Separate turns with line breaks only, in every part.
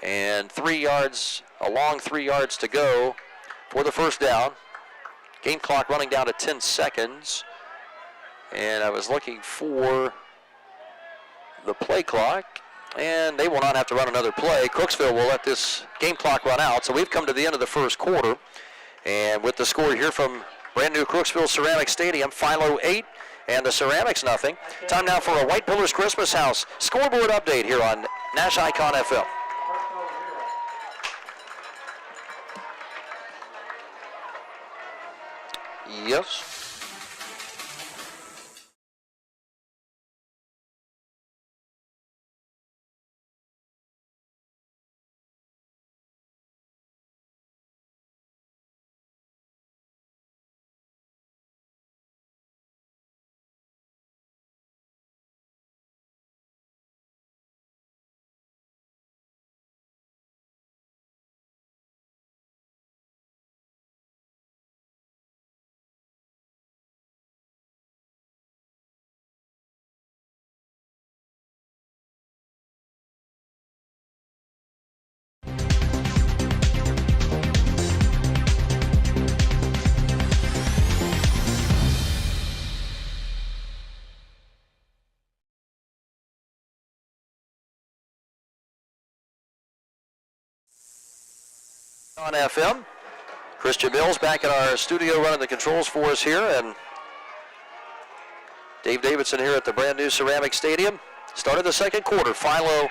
And 3 yards, a long 3 yards to go for the first down. Game clock running down to 10 seconds. And I was looking for the play clock, and they will not have to run another play. Crooksville will let this game clock run out. So we've come to the end of the first quarter. And with the score here from brand new Crooksville Ceramic Stadium, Philo 8 and the Ceramics nothing. Time now for a White Pillars Christmas House scoreboard update here on Nash Icon FM. Yes. On FM, Christian Mills back in our studio running the controls for us here, and Dave Davidson here at the brand new Ceramic Stadium. Started the second quarter. Philo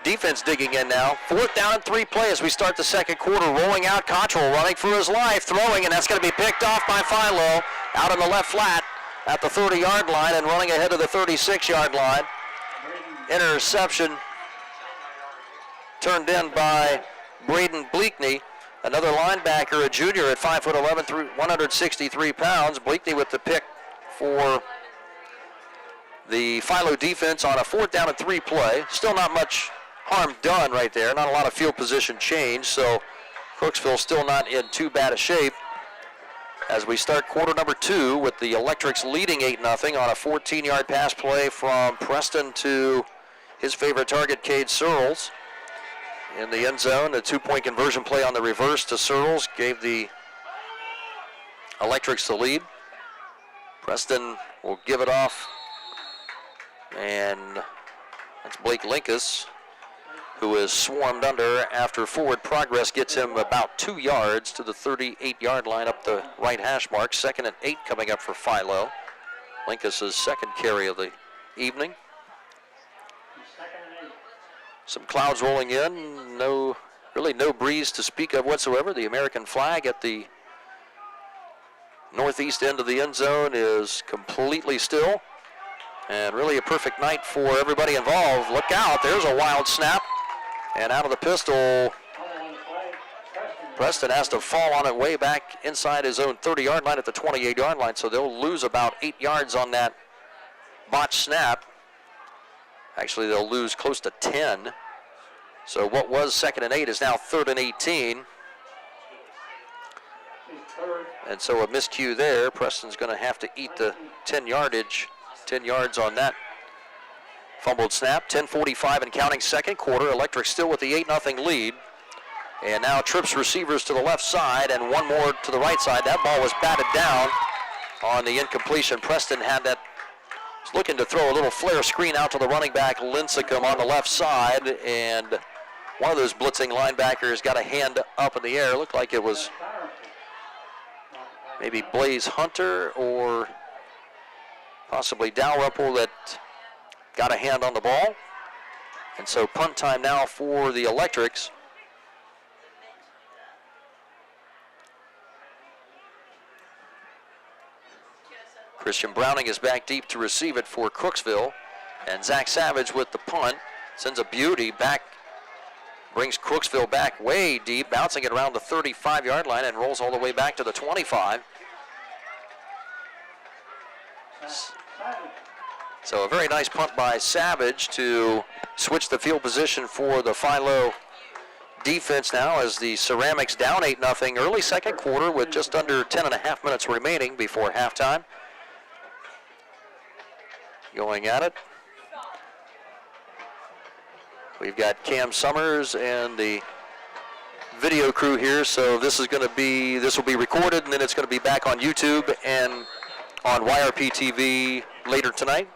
defense digging in now. 4th down and 3 play as we start the second quarter. Rolling out, Cottrell running for his life, throwing, and that's going to be picked off by Philo out in the left flat at the 30-yard line and running ahead of the 36-yard line. Interception turned in by Braden Bleakney. Another linebacker, a junior at 5'11", 163 pounds. Bleakney with the pick for the Philo defense on a 4th down and 3 play. Still not much harm done right there. Not a lot of field position change, so Crooksville still not in too bad a shape as we start quarter number 2 with the Electrics leading 8-0 on a 14-yard pass play from Preston to his favorite target, Cade Searles. In the end zone, a 2-point conversion play on the reverse to Searles gave the Electrics the lead. Preston will give it off, and that's Blake Linkus, who is swarmed under after forward progress gets him about 2 yards to the 38-yard line up the right hash mark. 2nd and 8 coming up for Philo. Linkus' second carry of the evening. Some clouds rolling in, really no breeze to speak of whatsoever. The American flag at the northeast end of the end zone is completely still, and really a perfect night for everybody involved. Look out, there's a wild snap, and out of the pistol, Preston has to fall on it way back inside his own 30-yard line at the 28-yard line, so they'll lose about 8 yards on that botched snap. Actually, they'll lose close to 10. So what was 2nd and 8 is now 3rd and 18. And so a miscue there. Preston's going to have to eat the 10 yards on that fumbled snap. 10:45 and counting second quarter. Electric still with the 8-0 lead. And now trips receivers to the left side and one more to the right side. That ball was batted down on the incompletion. Preston had that. He's looking to throw a little flare screen out to the running back, Lincecum, on the left side, and one of those blitzing linebackers got a hand up in the air. Looked like it was maybe Blaze Hunter or possibly Dalrymple that got a hand on the ball. And so punt time now for the Electrics. Christian Browning is back deep to receive it for Crooksville. And Zach Savage with the punt. Sends a beauty back. Brings Crooksville back way deep. Bouncing it around the 35-yard line and rolls all the way back to the 25. So a very nice punt by Savage to switch the field position for the Philo defense now as the Ceramics down 8-0 early second quarter with just under 10.5 minutes remaining before halftime. Going at it We've got Cam Summers and the video crew here, so this will be recorded, and then it's going to be back on YouTube and on YRP TV later tonight.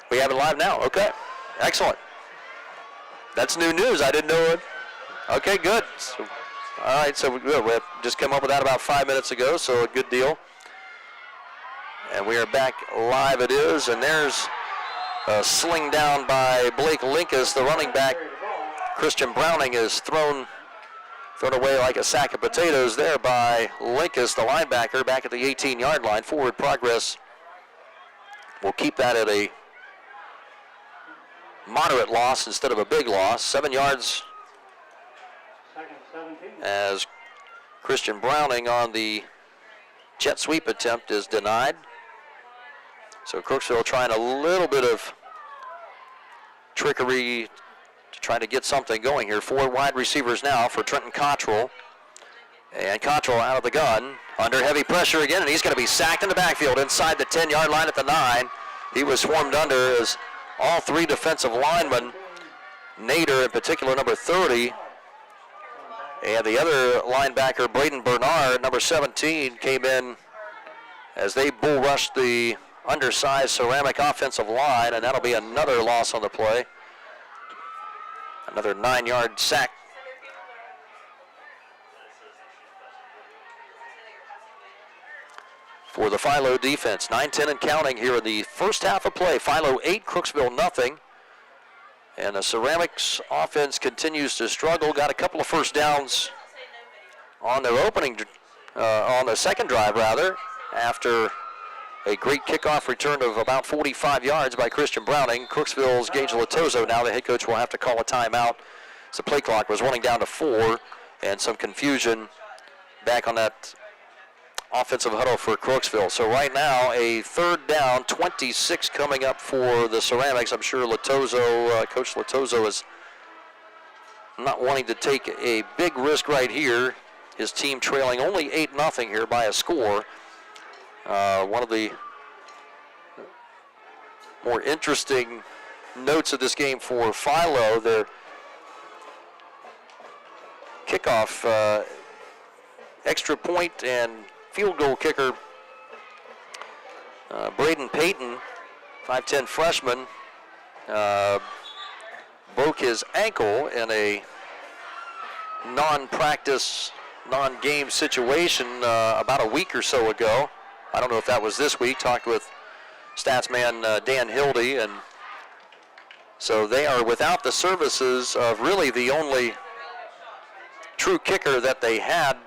We have it live now. Okay, excellent. That's new news. I didn't know it. Okay, good. So, all right, so we just came up with that about 5 minutes ago, so a good deal. And we are back live. It is, and there's a sling down by Blake Linkus, the running back. Christian Browning is thrown away like a sack of potatoes there by Linkus, the linebacker, back at the 18-yard line. Forward progress. We'll keep that at a moderate loss instead of a big loss. 7 yards as Christian Browning on the jet sweep attempt is denied. So Crooksville trying a little bit of trickery to try to get something going here. 4 wide receivers now for Trenton Cottrell. And Cottrell out of the gun, under heavy pressure again, and he's going to be sacked in the backfield inside the 10-yard line at the 9. He was swarmed under as all 3 defensive linemen, Nader in particular, number 30, and the other linebacker, Braden Bernard, number 17, came in as they bull rushed the undersized Ceramic offensive line, and that'll be another loss on the play. Another 9-yard sack. For the Philo defense, 9-10 and counting here in the first half of play. Philo 8, Crooksville nothing. And the Ceramics offense continues to struggle. Got a couple of first downs on their on the second drive rather, after a great kickoff return of about 45 yards by Christian Browning. Crooksville's Gage Latozo now, the head coach, will have to call a timeout. So the play clock was running down to 4, and some confusion back on that offensive huddle for Crooksville. So right now, a 3rd down, 26 coming up for the Ceramics. I'm sure Coach Latozo is not wanting to take a big risk right here. His team trailing only 8-0 here by a score. One of the more interesting notes of this game for Philo, their kickoff extra point and field goal kicker, Braden Payton, 5'10 freshman, broke his ankle in a non-practice, non-game situation about a week or so ago. I don't know if that was this week. Talked with statsman Dan Hildy, and so they are without the services of really the only true kicker that they had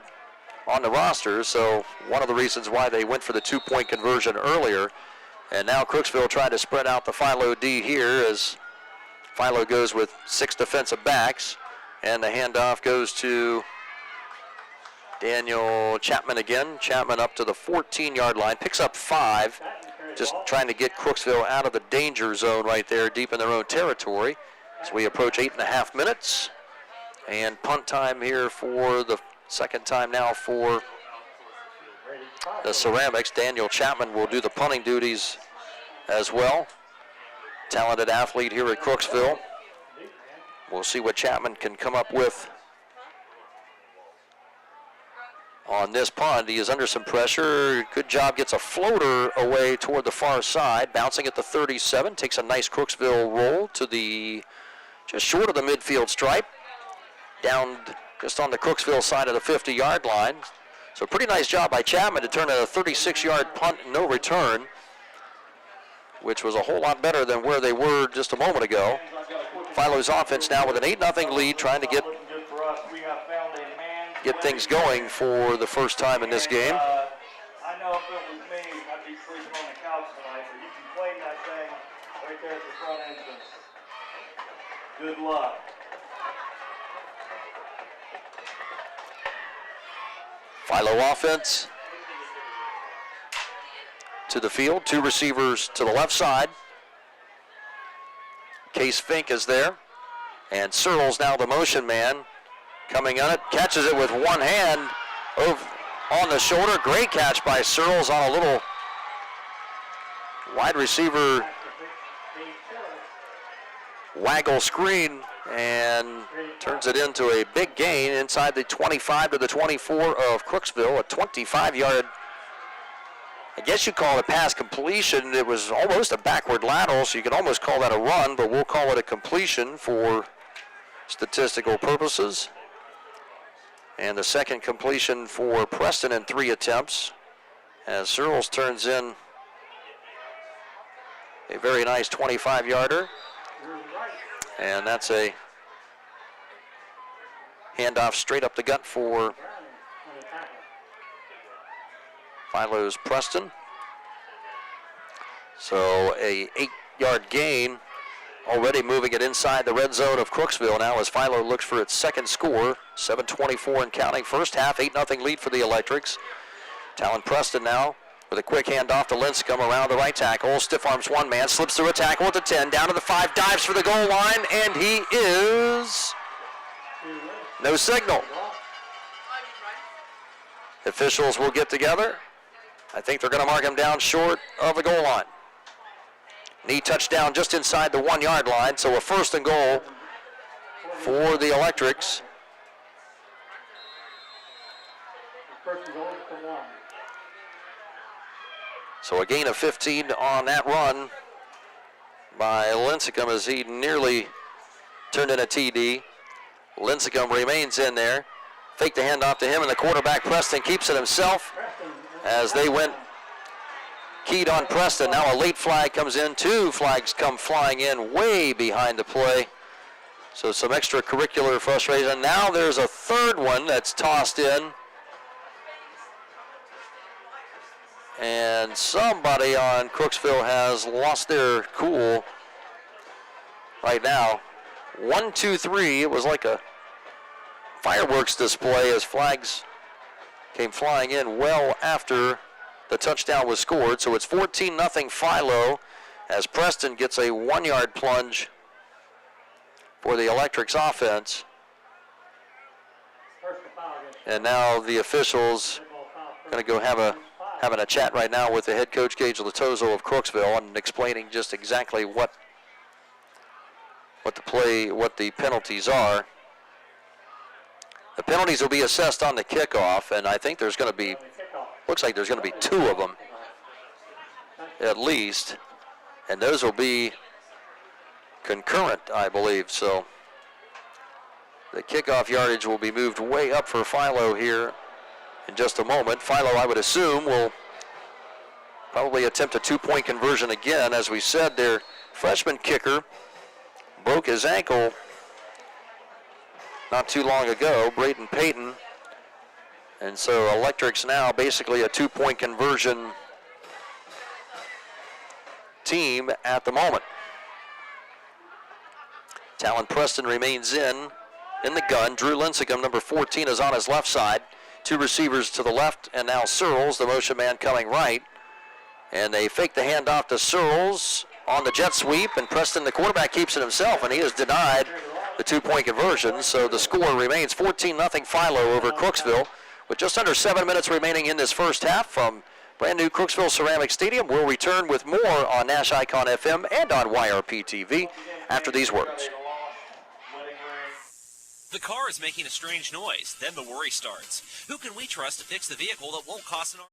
on the roster. So one of the reasons why they went for the 2-point conversion earlier. And now Crooksville trying to spread out the Philo D here as Philo goes with 6 defensive backs, and the handoff goes to Daniel Chapman again. Chapman up to the 14-yard line, picks up 5, just trying to get Crooksville out of the danger zone right there, deep in their own territory. As we approach 8.5 minutes, and punt time here for the second time now for the Ceramics. Daniel Chapman will do the punting duties as well. Talented athlete here at Crooksville. We'll see what Chapman can come up with on this punt. He is under some pressure. Good job, gets a floater away toward the far side, bouncing at the 37, takes a nice Crooksville roll to the just short of the midfield stripe, down just on the Crooksville side of the 50-yard line. So pretty nice job by Chapman to turn a 36-yard punt, no return, which was a whole lot better than where they were just a moment ago. Philo's offense now with an 8-0 lead, trying to get things going for the first time in this game.
I know if it was me, I'd be sleeping on the couch tonight, but you can claim that thing right there at the front entrance. Good luck.
Philo offense to the field, 2 receivers to the left side. Case Fink is there, and Searles now the motion man, coming on it, catches it with one hand over on the shoulder. Great catch by Searles on a little wide receiver waggle screen and turns it into a big gain inside the 25 to the 24 of Crooksville, a 25-yard, I guess you call it a pass completion. It was almost a backward lateral, so you can almost call that a run, but we'll call it a completion for statistical purposes. And the second completion for Preston in 3 attempts, as Searles turns in a very nice 25-yarder. And that's a handoff straight up the gut for Philo's Preston. So a 8-yard gain, already moving it inside the red zone of Crooksville now as Philo looks for its second score. 7:24 and counting. First half, 8-0 lead for the Electrics. Talon Preston now with a quick handoff to Lincecum around the right tackle. Stiff arms one man, slips through a tackle at the 10, down to the 5, dives for the goal line, and he is no signal. Officials will get together. I think they're going to mark him down short of the goal line. Knee touchdown just inside the 1-yard line, so a first and goal for the Electrics. So a gain of 15 on that run by Lincecum as he nearly turned in a TD. Lincecum remains in there. Fake the handoff to him, and the quarterback Preston keeps it himself as they went keyed on Preston. Now a late flag comes in. 2 flags come flying in way behind the play. So some extracurricular frustration. Now there's a third one that's tossed in. And somebody on Crooksville has lost their cool right now. 1, 2, 3. It was like a fireworks display as flags came flying in well after the touchdown was scored. So it's 14-0 Philo as Preston gets a 1-yard plunge for the Electrics offense. And now the officials going to go having a chat right now with the head coach, Gage Latozo of Crooksville, and explaining just exactly what the penalties are. The penalties will be assessed on the kickoff, and I think there's going to be, looks like there's going to be 2 of them at least, and those will be concurrent, I believe. So the kickoff yardage will be moved way up for Philo here in just a moment. Philo, I would assume, will probably attempt a 2-point conversion again. As we said, their freshman kicker broke his ankle not too long ago, Braden Payton. And so Electrics now basically a 2-point conversion team at the moment. Talon Preston remains in the gun. Drew Lincecum, number 14, is on his left side. 2 receivers to the left, and now Searles, the motion man, coming right. And they fake the handoff to Searles on the jet sweep, and Preston, the quarterback, keeps it himself, and he is denied the 2-point conversion. So the score remains 14-0 Philo over Crooksville with just under 7 minutes remaining in this first half from brand new Crooksville Ceramic Stadium. We'll return with more on Nash Icon FM and on YRP TV after these words.
The car is making a strange noise. Then the worry starts. Who can we trust to fix the vehicle that won't cost an arm?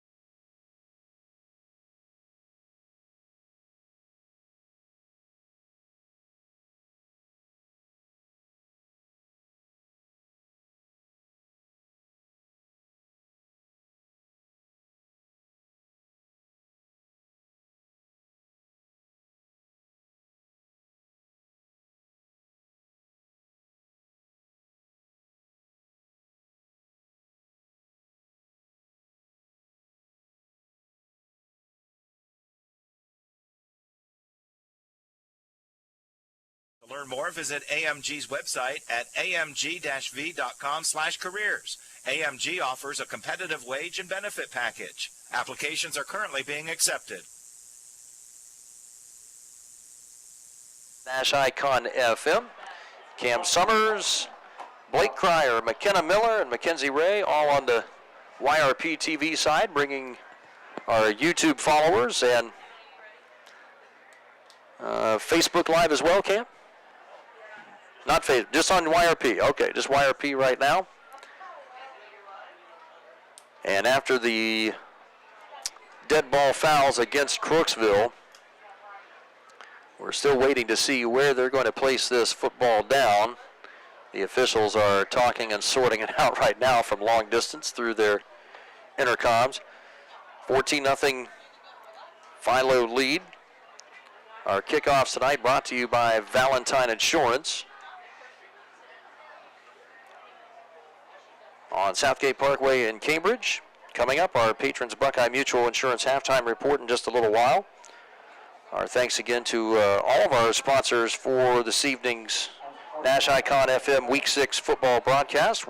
To learn more, visit AMG's website at amg-v.com/careers. AMG offers a competitive wage and benefit package. Applications are currently being accepted.
Nash Icon FM. Cam Summers, Blake Cryer, McKenna Miller, and Mackenzie Ray all on the YRP TV side, bringing our YouTube followers and Facebook Live as well, Cam? Not phase, just on YRP. Okay, just YRP right now. And after the dead ball fouls against Crooksville, we're still waiting to see where they're going to place this football down. The officials are talking and sorting it out right now from long distance through their intercoms. 14-0 Philo lead. Our kickoffs tonight brought to you by Valentine Insurance. On Southgate Parkway in Cambridge. Coming up, our patrons Buckeye Mutual Insurance halftime report in just a little while. Our thanks again to all of our sponsors for this evening's Nash Icon FM Week 6 football broadcast.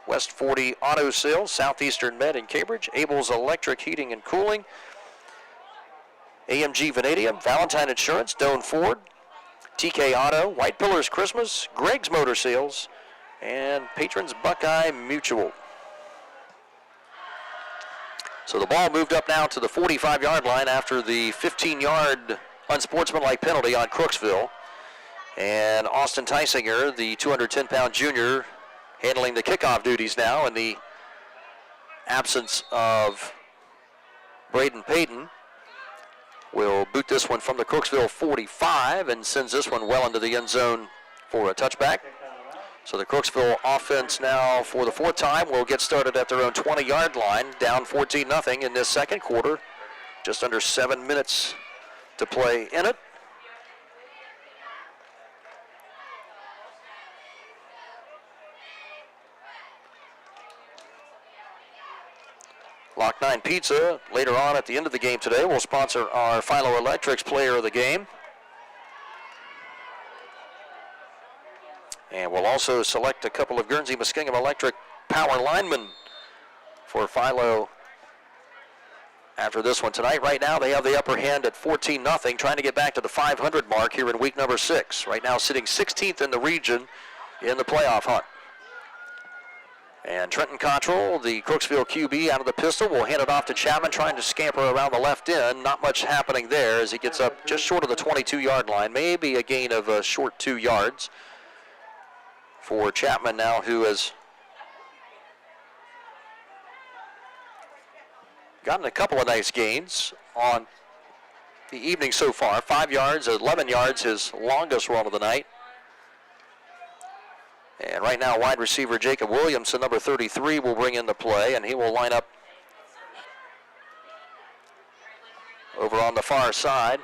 West 40 Auto Sales, Southeastern Med in Cambridge, Abel's Electric Heating and Cooling, AMG Vanadium, Valentine Insurance, Doan Ford, TK Auto, White Pillars Christmas, Gregg's Motor Sales, and patrons Buckeye Mutual. So the ball moved up now to the 45-yard line after the 15-yard unsportsmanlike penalty on Crooksville. And Austin Tysinger, the 210-pound junior, handling the kickoff duties now in the absence of Braden Payton, will boot this one from the Crooksville 45 and sends this one well into the end zone for a touchback. So the Crooksville offense now for the fourth time will get started at their own 20-yard line, down 14-0 in this second quarter. Just under 7 minutes to play in it. Lock 9 Pizza, later on at the end of the game today, will sponsor our Philo Electric's Player of the Game. And we'll also select a couple of Guernsey Muskingum Electric power linemen for Philo after this one tonight. Right now they have the upper hand at 14-0, trying to get back to the 500 mark here in week number 6. Right now sitting 16th in the region in the playoff hunt. And Trenton Cottrell, the Crooksville QB, out of the pistol, will hand it off to Chapman, trying to scamper around the left end. Not much happening there as he gets up just short of the 22-yard line. Maybe a gain of a short 2 yards for Chapman now, who has gotten a couple of nice gains on the evening so far. 5 yards, 11 yards, his longest run of the night. And right now, wide receiver Jacob Williamson, number 33, will bring into play, and he will line up over on the far side,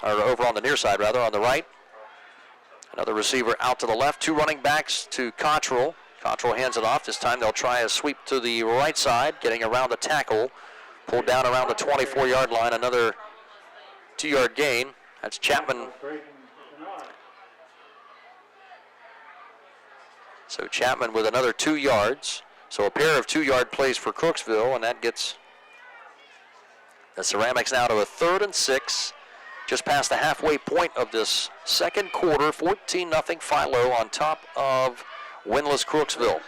or over on the near side, rather, on the right. Another receiver out to the left. 2 running backs to Cottrell. Cottrell hands it off. This time they'll try a sweep to the right side, getting around the tackle. Pulled down around the 24-yard line. Another 2-yard gain. That's Chapman. So Chapman with another 2 yards. So a pair of 2-yard plays for Crooksville, and that gets the Ceramics now to a 3rd and 6. Just past the halfway point of this second quarter, 14-0 Philo on top of winless Crooksville.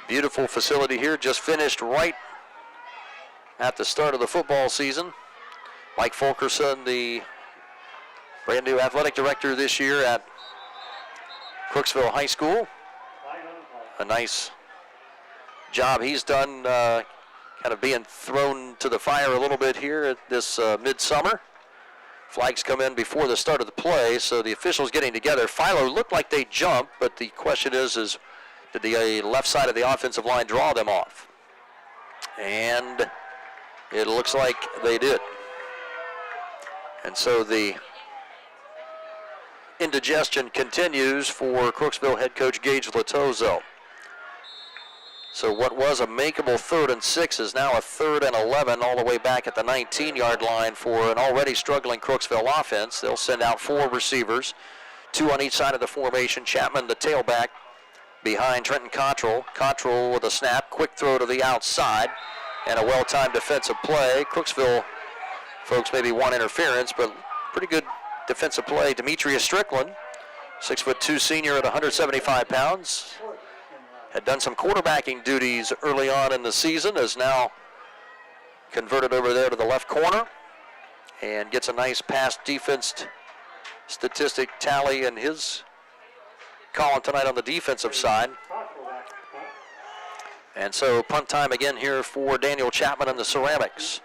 Beautiful facility here, just finished right at the start of the football season. Mike Fulkerson, the brand new athletic director this year at Crooksville High School. A nice job he's done, kind of being thrown to the fire a little bit here at this midsummer. Flags come in before the start of the play, so the officials getting together. Philo looked like they jumped, but the question is did the left side of the offensive line draw them off? And it looks like they did. And so the indigestion continues for Crooksville head coach Gage Latozo. So what was a makeable 3rd and 6 is now a 3rd and 11 all the way back at the 19-yard line for an already struggling Crooksville offense. They'll send out 4 receivers, 2 on each side of the formation. Chapman, the tailback, behind Trenton Cottrell. Cottrell with a snap, quick throw to the outside, and a well-timed defensive play. Crooksville folks maybe want interference, but pretty good defensive play. Demetrius Strickland, 6'2" senior at 175 pounds. Had done some quarterbacking duties early on in the season, is now converted over there to the left corner. and gets a nice pass defense statistic tally in his column tonight on the defensive side. And so punt time again here for Daniel Chapman and the Ceramics.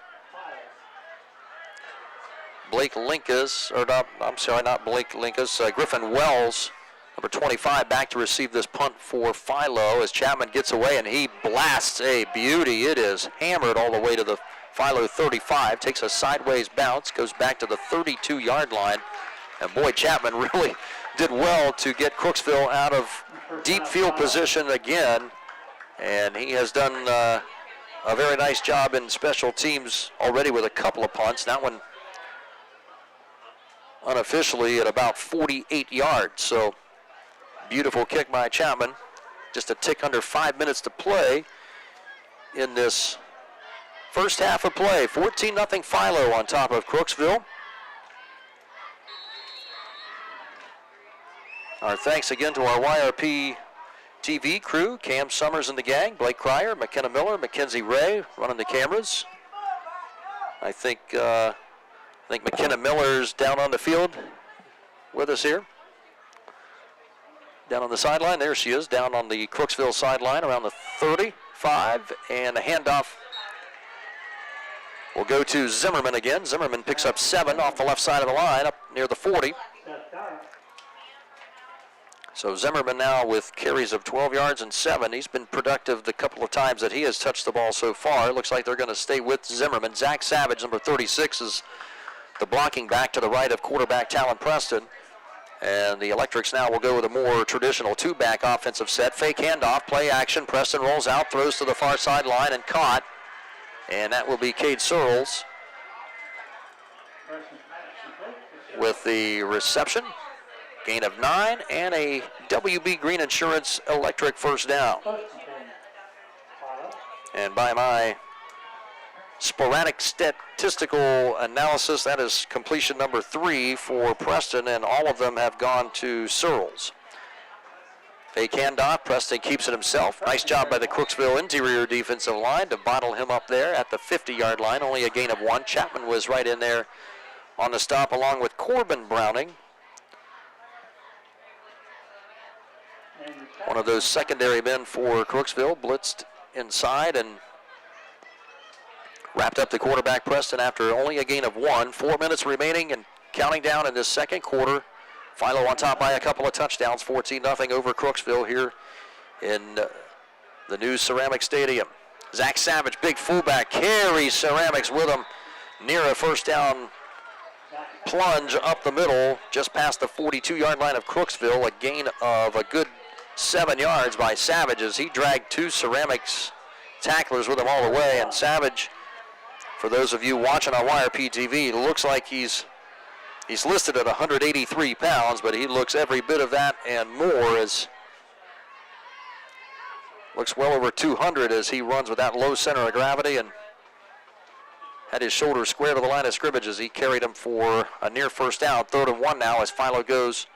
Blake Linkus, or not, I'm sorry, not Blake Linkus, Griffin Wells, number 25, back to receive this punt for Philo as Chapman gets away and he blasts a beauty. It is hammered all the way to the Philo 35, takes a sideways bounce, goes back to the 32-yard line. And boy, Chapman really did well to get Crooksville out of deep field position again. And he has done a very nice job in special teams already with a couple of punts. That one unofficially at about 48 yards. So beautiful kick by Chapman. Just a tick under 5 minutes to play in this first half of play. 14-0 Philo on top of Crooksville. Our thanks again to our YRP TV crew, Cam Summers and the gang, Blake Cryer, McKenna Miller, Mackenzie Ray running the cameras. I think McKenna Miller's down on the field with us here. Down on the sideline, there she is, down on the Crooksville sideline around the 35, and the handoff will go to Zimmerman again. Zimmerman picks up 7 off the left side of the line, up near the 40. So Zimmerman now with carries of 12 yards and 7. He's been productive the couple of times that he has touched the ball so far. It looks like they're going to stay with Zimmerman. Zach Savage, number 36, is the blocking back to the right of quarterback Talon Preston. And the Electrics now will go with a more traditional two-back offensive set. Fake handoff, play action. Preston rolls out, throws to the far sideline and caught. And that will be Cade Searles with the reception. Gain of 9 and a WB Green Insurance Electric first down. And by my sporadic statistical analysis, that is completion number 3 for Preston, and all of them have gone to Searles. Fake handoff, Preston keeps it himself. Nice job by the Crooksville interior defensive line to bottle him up there at the 50-yard line, only a gain of 1. Chapman was right in there on the stop along with Corbin Browning. One of those secondary men for Crooksville blitzed inside and wrapped up the quarterback Preston after only a gain of 1. 4 minutes remaining and counting down in this second quarter. Philo on top by a couple of touchdowns, 14-0 over Crooksville here in the new Ceramic Stadium. Zach Savage, big fullback, carries Ceramics with him near a first down plunge up the middle, just past the 42-yard line of Crooksville. A gain of a good 7 yards by Savage as he dragged 2 Ceramics tacklers with him all the way. And Savage, for those of you watching on YRP TV, looks like he's listed at 183 pounds, but he looks every bit of that and more, as looks well over 200 as he runs with that low center of gravity and had his shoulders square to the line of scrimmage as he carried him for a near first down. 3rd and 1 now as Philo goes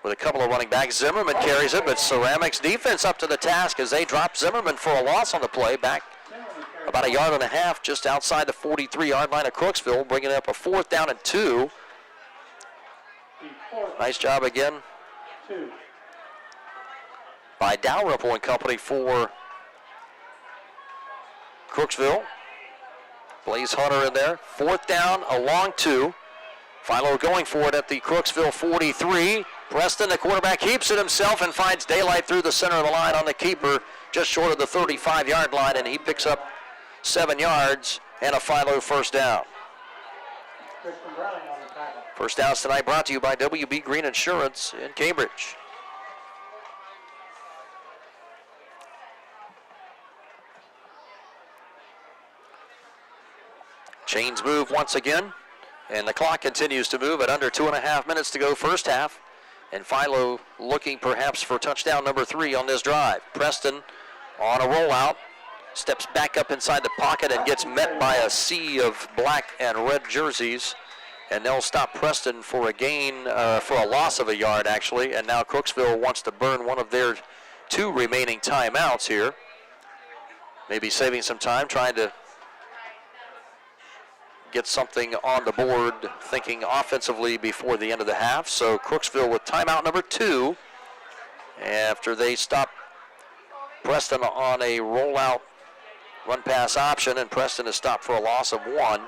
with a couple of running backs. Zimmerman carries it, but Ceramics defense up to the task as they drop Zimmerman for a loss on the play, back about 1.5 yards just outside the 43-yard line of Crooksville, bringing up a 4th down and 2. Nice job again by Dalrymple and company for Crooksville. Blaze Hunter in there. 4th down, a long 2. Philo going for it at the Crooksville 43. Preston, the quarterback, keeps it himself and finds daylight through the center of the line on the keeper, just short of the 35-yard line, and he picks up 7 yards and a Philo first down. First downs tonight brought to you by WB Green Insurance in Cambridge. Chains move once again, and the clock continues to move at under 2.5 minutes to go first half. And Philo looking perhaps for touchdown number 3 on this drive. Preston on a rollout, steps back up inside the pocket and gets met by a sea of black and red jerseys. And they'll stop Preston for a gain, for a loss of 1 yard actually. And now Crooksville wants to burn one of their 2 remaining timeouts here. Maybe saving some time, trying to get something on the board, thinking offensively before the end of the half. So Crooksville with timeout number 2 after they stop Preston on a rollout run pass option, and Preston is stopped for a loss of 1.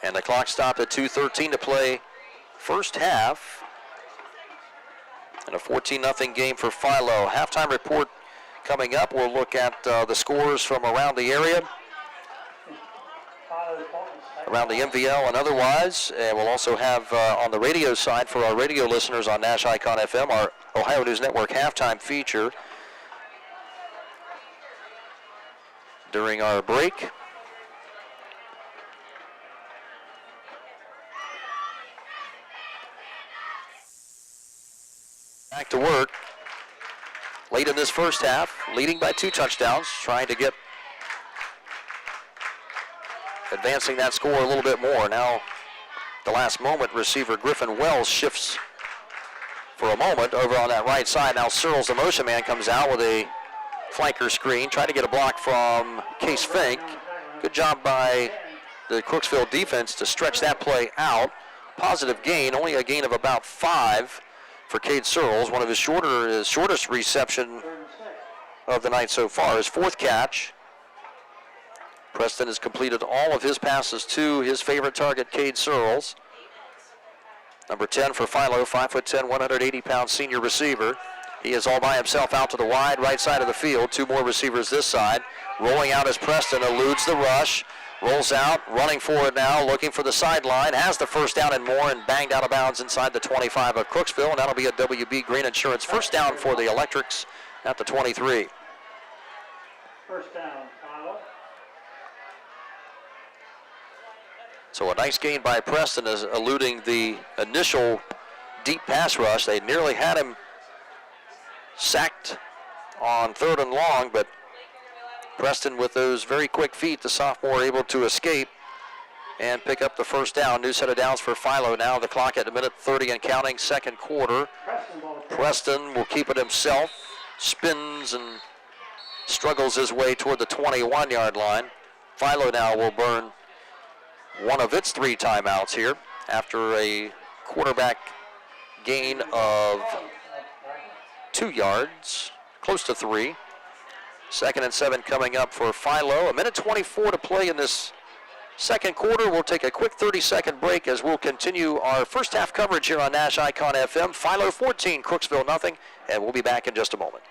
And the clock stopped at 2:13 to play first half. And a 14-0 game for Philo. Halftime report coming up. We'll look at the scores from around the area, around the MVL and otherwise. And we'll also have on the radio side for our radio listeners on Nash Icon FM, our Ohio News Network halftime feature during our break. Back to work late in this first half, leading by 2 touchdowns, trying to get advancing that score a little bit more. Now, the last moment, receiver Griffin Wells shifts for a moment over on that right side. Now Searles, the motion man, comes out with a flanker screen, trying to get a block from Case Fink. Good job by the Crooksville defense to stretch that play out. Positive gain, only a gain of about 5 for Cade Searles, one of his shortest reception of the night so far. His 4th catch. Preston has completed all of his passes to his favorite target, Cade Searles. Number 10 for Philo, 5'10", 180-pound senior receiver. He is all by himself out to the wide right side of the field. 2 more receivers this side. Rolling out as Preston eludes the rush. Rolls out, running for it now, looking for the sideline. Has the first down and more, and banged out of bounds inside the 25 of Crooksville. And that'll be a WB Green Insurance first down for the Electrics at the 23.
First down, Philo.
So a nice gain by Preston is eluding the initial deep pass rush. They nearly had him sacked on 3rd and long, but Preston, with those very quick feet, the sophomore, able to escape and pick up the first down. New set of downs for Philo now. The clock at a minute 30 and counting, second quarter. Preston will keep it himself, spins and struggles his way toward the 21-yard line. Philo now will burn one of its 3 timeouts here after a quarterback gain of 2 yards, close to 3. 2nd and 7 coming up for Philo. A minute 24 to play in this second quarter. We'll take a quick 30-second break as we'll continue our first half coverage here on Nash Icon FM. Philo 14, Crooksville nothing, and we'll be back in just a moment.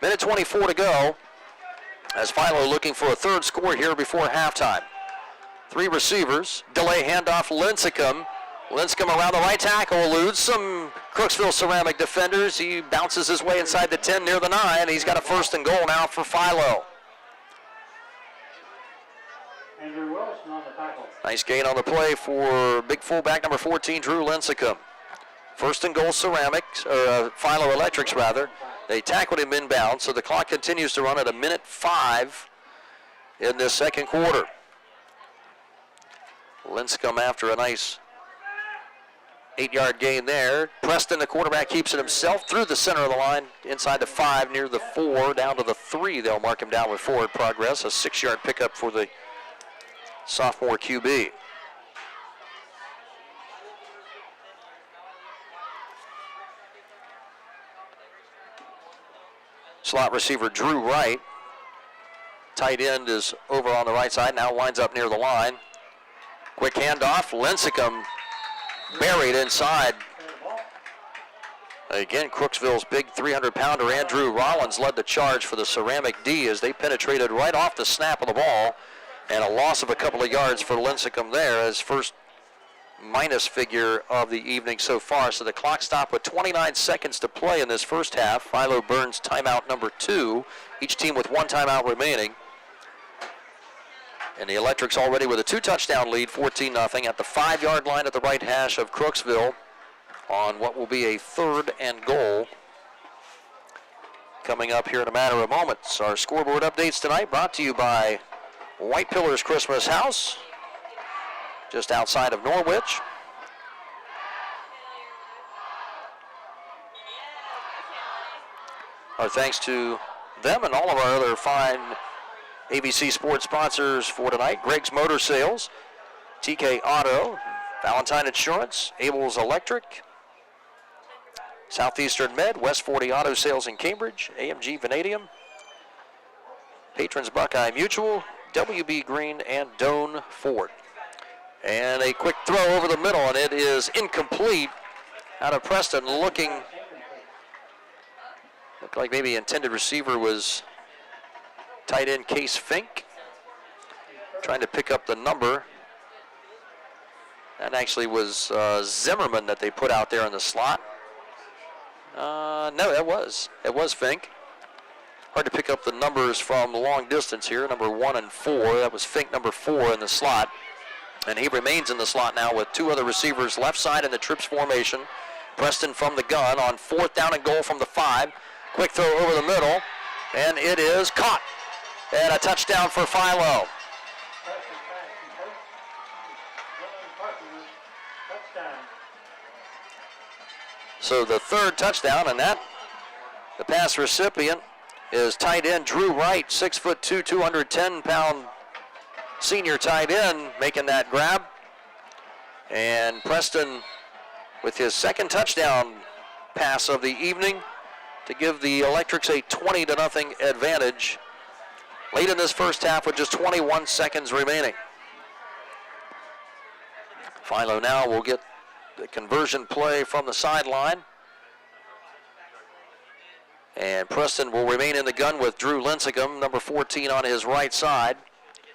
Minute 24 to go as Philo looking for a 3rd score here before halftime. 3 receivers, delay handoff Lincecum. Lincecum around the right tackle, eludes some Crooksville Ceramic defenders. He bounces his way inside the 10 near the 9. He's got a 1st and goal now for Philo.
Andrew Wilson on the tackle.
Nice gain on the play for big fullback number 14, Drew Lincecum. 1st and goal Ceramics, or Philo Electrics rather. They tackled him inbound, so the clock continues to run at a minute 5 in this second quarter. Lincecum after a nice 8-yard gain there. Preston, the quarterback, keeps it himself through the center of the line, inside the 5, near the 4, down to the 3. They'll mark him down with forward progress. A 6-yard pickup for the sophomore QB. Slot receiver Drew Wright. Tight end is over on the right side, now lines up near the line. Quick handoff, Lincecum buried inside. Again, Crooksville's big 300-pounder Andrew Rollins led the charge for the Ceramic D as they penetrated right off the snap of the ball, and a loss of a couple of yards for Lincecum there as first minus figure of the evening so far. So the clock stopped with 29 seconds to play in this first half. Philo burns timeout number 2, each team with 1 timeout remaining. And the Electrics already with a 2-touchdown lead, 14-0 at the 5-yard line at the right hash of Crooksville on what will be a 3rd and goal coming up here in a matter of moments. Our scoreboard updates tonight brought to you by White Pillars Christmas House, just outside of Norwich. Our thanks to them and all of our other fine ABC Sports sponsors for tonight: Gregg's Motor Sales, TK Auto, Valentine Insurance, Abel's Electric, Southeastern Med, West 40 Auto Sales in Cambridge, AMG Vanadium, Patrons Buckeye Mutual, WB Green, and Doan Ford. And a quick throw over the middle, and it is incomplete out of Preston. Looked like maybe intended receiver was tight end Case Fink, trying to pick up the number. That actually was Zimmerman that they put out there in the slot. No, it was Fink. Hard to pick up the numbers from long distance here, number 1 and 4. That was Fink, number 4 in the slot. And he remains in the slot now with 2 other receivers left side in the trips formation. Preston from the gun on 4th down and goal from the 5. Quick throw over the middle, and it is caught. And a touchdown for Philo. So the 3rd touchdown, and that the pass recipient is tight end Drew Wright, 6'2", 210-pound senior tight end, making that grab. And Preston with his 2nd touchdown pass of the evening to give the Electrics a 20-0 advantage late in this first half with just 21 seconds remaining. Philo now will get the conversion play from the sideline. And Preston will remain in the gun with Drew Lincecum, number 14, on his right side.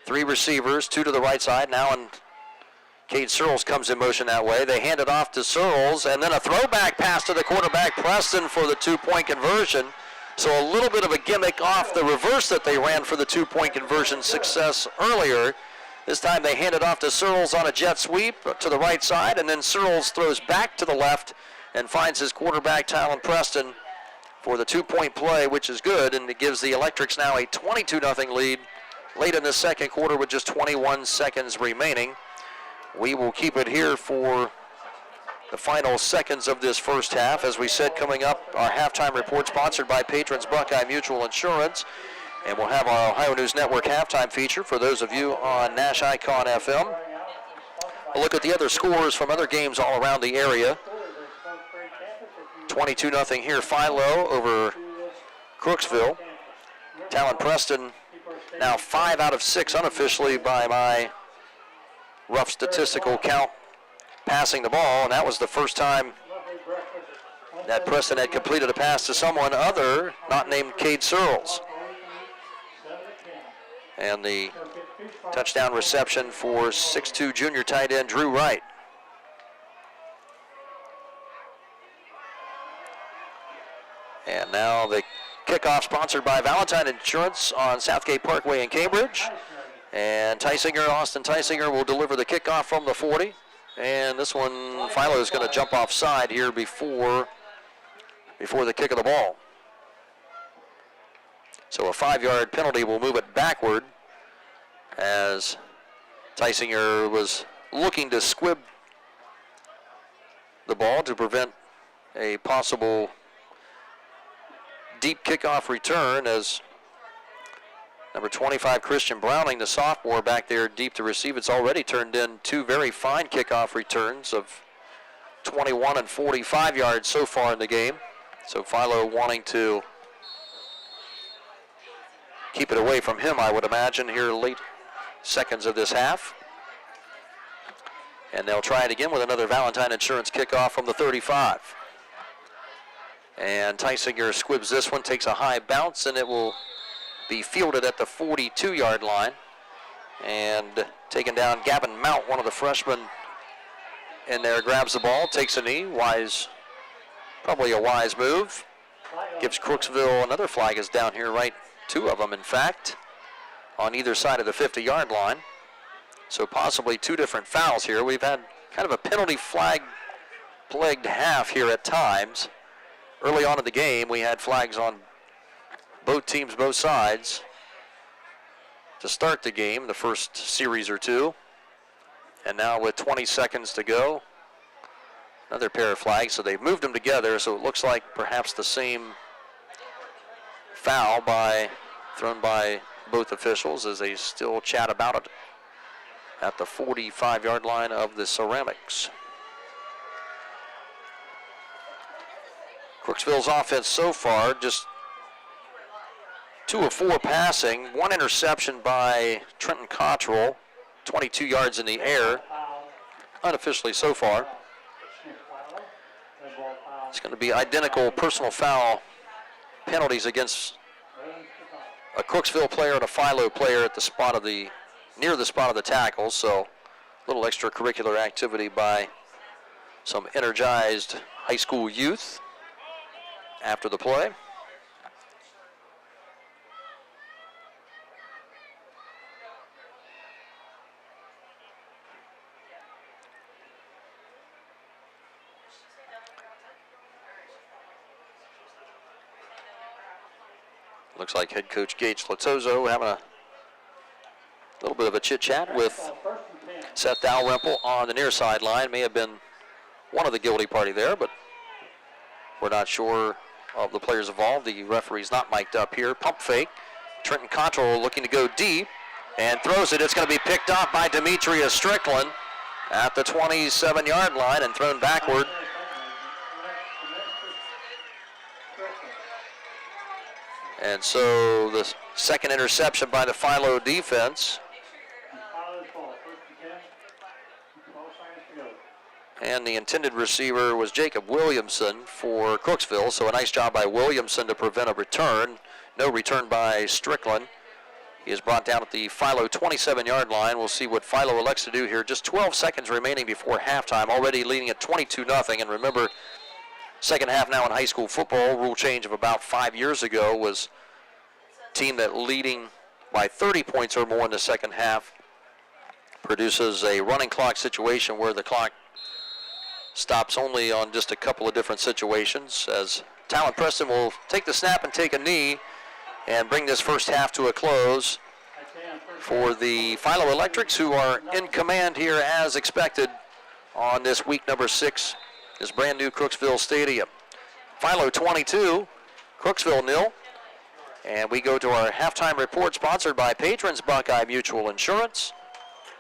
3 receivers, 2 to the right side now, and Cade Searles comes in motion that way. They hand it off to Searles, and then a throwback pass to the quarterback, Preston, for the 2-point conversion. So a little bit of a gimmick off the reverse that they ran for the 2-point conversion success earlier. This time they hand it off to Searles on a jet sweep to the right side, and then Searles throws back to the left and finds his quarterback, Talon Preston, for the 2-point play, which is good, and it gives the Electrics now a 22-0 lead late in the second quarter with just 21 seconds remaining. We will keep it here for the final seconds of this first half. As we said, coming up, our halftime report sponsored by Patrons Buckeye Mutual Insurance. And we'll have our Ohio News Network halftime feature for those of you on Nash Icon FM. A look at the other scores from other games all around the area. 22-0 here, Philo over Crooksville. Talon Preston now 5 out of 6 unofficially by my rough statistical count passing the ball, and that was the first time that Preston had completed a pass to someone other, not named Cade Searles. And the touchdown reception for 6'2" junior tight end Drew Wright. And now the kickoff sponsored by Valentine Insurance on Southgate Parkway in Cambridge. And Austin Tysinger will deliver the kickoff from the 40. And this one, Philo is going to jump offside here before the kick of the ball. So a 5-yard penalty will move it backward as Tysinger was looking to squib the ball to prevent a possible deep kickoff return, as number 25, Christian Browning, the sophomore back there deep to receive. It's already turned in 2 very fine kickoff returns of 21 and 45 yards so far in the game. So Philo wanting to keep it away from him, I would imagine, here late seconds of this half. And they'll try it again with another Valentine Insurance kickoff from the 35. And Tysinger squibs this one, takes a high bounce, and it will be fielded at the 42-yard line. And taken down Gavin Mount, one of the freshmen in there grabs the ball, takes a knee. Probably a wise move. Gives Crooksville another flag is down here, right? 2 of them, in fact, on either side of the 50-yard line. So possibly 2 different fouls here. We've had kind of a penalty flag-plagued half here at times. Early on in the game, we had flags on both teams, both sides, to start the game, the first series or 2. And now with 20 seconds to go, another pair of flags. So they've moved them together, so it looks like perhaps the same foul thrown by both officials as they still chat about it at the 45-yard line of the Ceramics. Crooksville's offense so far, just 2 of 4 passing, 1 interception by Trenton Cottrell, 22 yards in the air, unofficially so far. It's going to be identical personal foul penalties against a Crooksville player and a Philo player at the spot of near the spot of the tackle. So a little extracurricular activity by some energized high school youth after the play. Looks like head coach Gage Latozo having a little bit of a chit-chat with Seth Dalrymple on the near sideline. May have been one of the guilty party there, but we're not sure of the players involved. The referee's not mic'd up here. Pump fake. Trenton Cottrell looking to go deep and throws it. It's going to be picked off by Demetria Strickland at the 27-yard line and thrown backward. And so the second interception by the Philo defense. And the intended receiver was Jacob Williamson for Crooksville. So a nice job by Williamson to prevent a return. No return by Strickland. He is brought down at the Philo 27-yard line. We'll see what Philo elects to do here. Just 12 seconds remaining before halftime. Already leading at 22-0. And remember, second half now in high school football, rule change of about 5 years ago, was team that leading by 30 points or more in the second half produces a running clock situation where the clock stops only on just a couple of different situations, as Talon Preston will take the snap and take a knee and bring this first half to a close for the Philo Electrics, who are in command here as expected on this week number 6, this brand new Crooksville Stadium. Philo 22, Crooksville 0. And we go to our halftime report sponsored by Patrons Buckeye Mutual Insurance.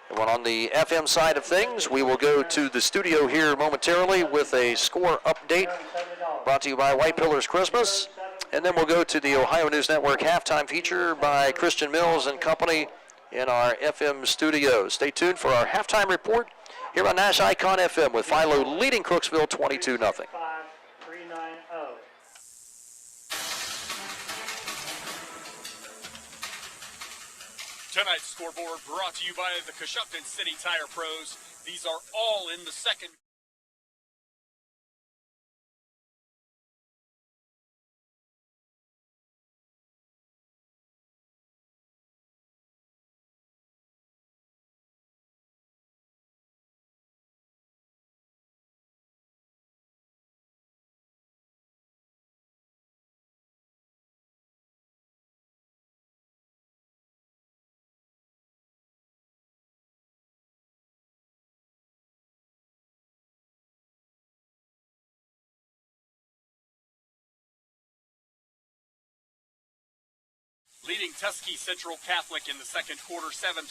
And on the FM side of things, we will go to the studio here momentarily with a score update brought to you by White Pillars Christmas. And then we'll go to the Ohio News Network halftime feature by Christian Mills and company in our FM studios. Stay tuned for our halftime report here on Nash Icon FM with Philo leading Crooksville 22-0.
Tonight's scoreboard brought to you by the Coshocton City Tire Pros. These are all in the second. Leading Tuskegee Central Catholic in the second quarter 7-0,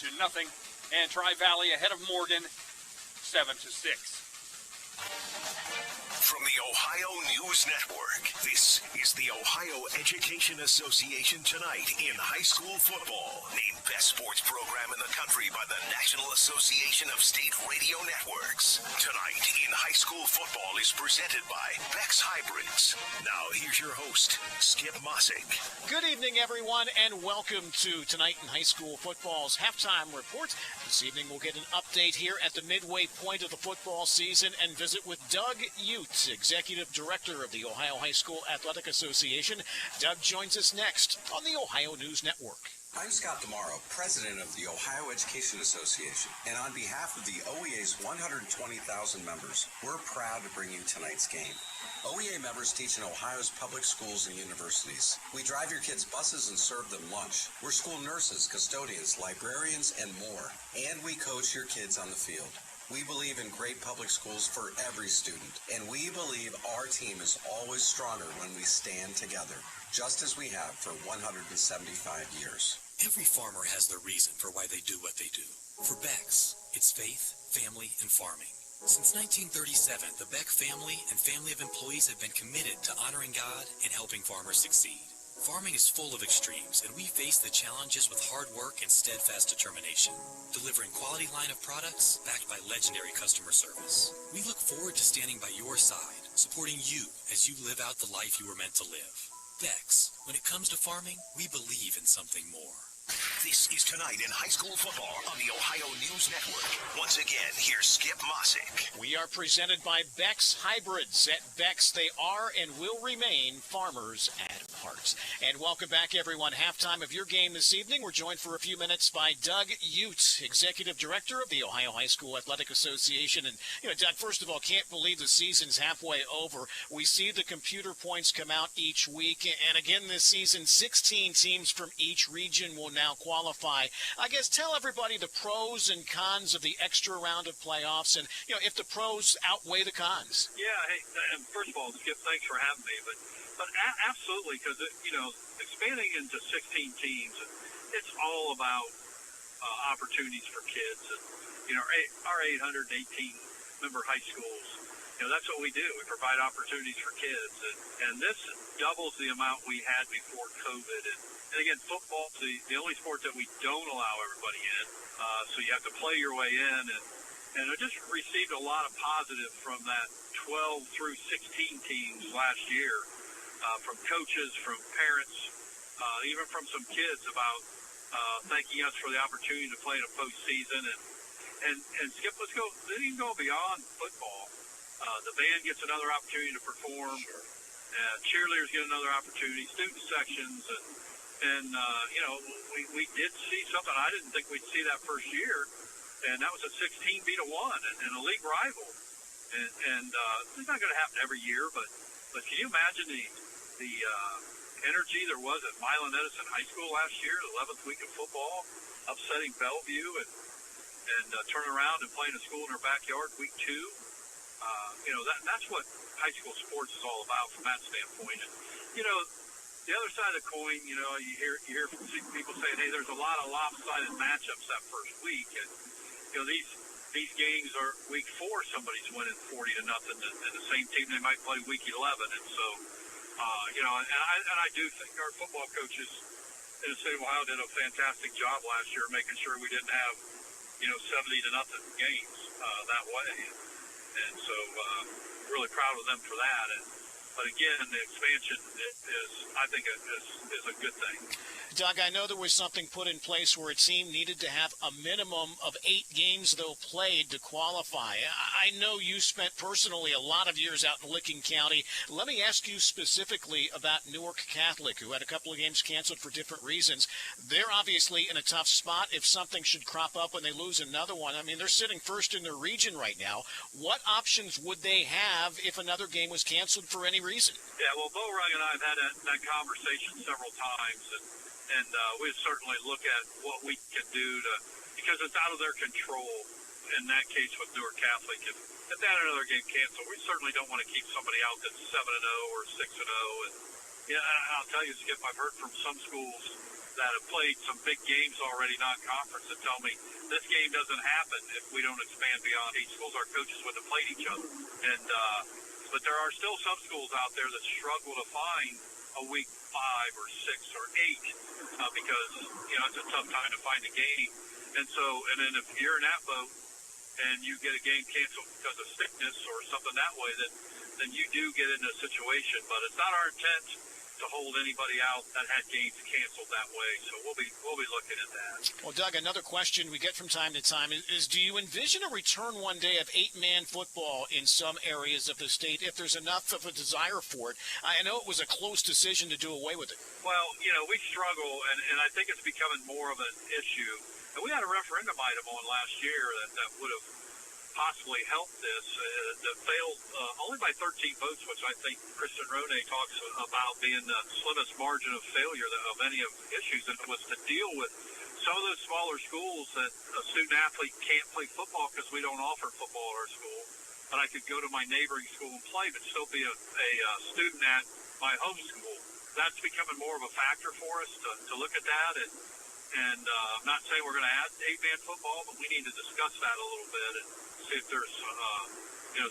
and Tri-Valley ahead of Morgan 7-6.
from the Ohio News Network. This is the Ohio Education Association Tonight in High School Football. Named Best Sports Program in the country by the National Association of State Radio Networks. Tonight in High School Football is presented by Beck's Hybrids. Now here's your host, Skip Mossick.
Good evening, everyone, and welcome to Tonight in High School Football's halftime report. This evening we'll get an update here at the midway point of the football season and visit with Doug Utes, Executive Director of the Ohio High School Athletic Association. Doug joins us next on the Ohio News Network.
I'm Scott Demaro, President of the Ohio Education Association, and on behalf of the OEA's 120,000 members, we're proud to bring you tonight's game. OEA members teach in Ohio's public schools and universities. We drive your kids' buses and serve them lunch. We're school nurses, custodians, librarians, and more. And we coach your kids on the field. We believe in great public schools for every student, and we believe our team is always stronger when we stand together, just as we have for 175 years.
Every farmer has their reason for why they do what they do. For Becks, it's faith, family, and farming. Since 1937, the Beck family and family of employees have been committed to honoring God and helping farmers succeed. Farming is full of extremes, and we face the challenges with hard work and steadfast determination, delivering quality line of products backed by legendary customer service. We look forward to standing by your side, supporting you as you live out the life you were meant to live. Becks, when it comes to farming, we believe in something more.
This is Tonight in High School Football on the Ohio News Network. Once again, here's Skip Mossick.
We are presented by Beck's Hybrids. At Beck's, they are and will remain farmers at heart. And welcome back, everyone. Halftime of your game this evening. We're joined for a few minutes by Doug Utes, Executive Director of the Ohio High School Athletic Association. And, Doug, first of all, can't believe the season's halfway over. We see the computer points come out each week. And again this season, 16 teams from each region will now qualify. I guess tell everybody the pros and cons of the extra round of playoffs, and if the pros outweigh the cons.
Yeah, hey, and first of all, Skip, thanks for having me. But absolutely, because expanding into 16 teams, it's all about opportunities for kids. And our 818 member high schools, that's what we do. We provide opportunities for kids, and this doubles the amount we had before COVID. And again, football's the only sport that we don't allow everybody in, so you have to play your way in. And I just received a lot of positive from that 12 through 16 teams last year, from coaches, from parents, even from some kids about thanking us for the opportunity to play in a postseason. And Skip, let's even go beyond football. The band gets another opportunity to perform.
Sure.
Cheerleaders get another opportunity. Student sections, and we did see something I didn't think we'd see that first year, and that was a 16 beat a 1 and a league rival. And it's not going to happen every year, but can you imagine the energy there was at Milan Edison High School last year, the 11th week of football, upsetting Bellevue and turning around and playing a school in their backyard week 2. That's what high school sports is all about from that standpoint. And, the other side of the coin, you hear from people saying, hey, there's a lot of lopsided matchups that first week. And, these games are week 4, somebody's winning 40-0, and the same team they might play week 11. And so, and I do think our football coaches in the state of Ohio did a fantastic job last year making sure we didn't have, 70-0 games that way. And so, really proud of them for that. But again, the expansion I think, is a good thing.
Doug, I know there was something put in place where a team needed to have a minimum of 8 games, though, played to qualify. I know you spent personally a lot of years out in Licking County. Let me ask you specifically about Newark Catholic, who had a couple of games canceled for different reasons. They're obviously in a tough spot if something should crop up when they lose another one. I mean, they're sitting first in their region right now. What options would they have if another game was canceled for any reason?
Yeah, well, Bo Rugg and I have had that conversation several times, and we certainly look at what we can do because it's out of their control. In that case with Newark Catholic, if they had another game canceled, we certainly don't want to keep somebody out that's 7-0 or 6-0. And I'll tell you, Skip, I've heard from some schools that have played some big games already, non-conference, that tell me this game doesn't happen if we don't expand beyond 8 schools. Our coaches wouldn't have played each other. And But there are still some schools out there that struggle to find a week 5 or 6 or 8 because, it's a tough time to find a game. And then if you're in that boat and you get a game canceled because of sickness or something that way, then you do get into a situation. But it's not our intent to hold anybody out that had games canceled that way. So we'll be looking at that.
Well, Doug, another question we get from time to time is do you envision a return one day of 8-man football in some areas of the state if there's enough of a desire for it? I know it was a close decision to do away with it.
Well, we struggle, and I think it's becoming more of an issue. And we had a referendum item on last year that would have possibly helped this that failed only by 13 votes, which I think Kristen Rone talks about being the slimmest margin of failure of any of the issues, and it was to deal with some of those smaller schools that a student athlete can't play football because we don't offer football at our school, but I could go to my neighboring school and play but still be a student at my home school. That's becoming more of a factor for us to look at that, and I'm not saying we're going to add 8-man football, but we need to discuss that a little bit and see if there's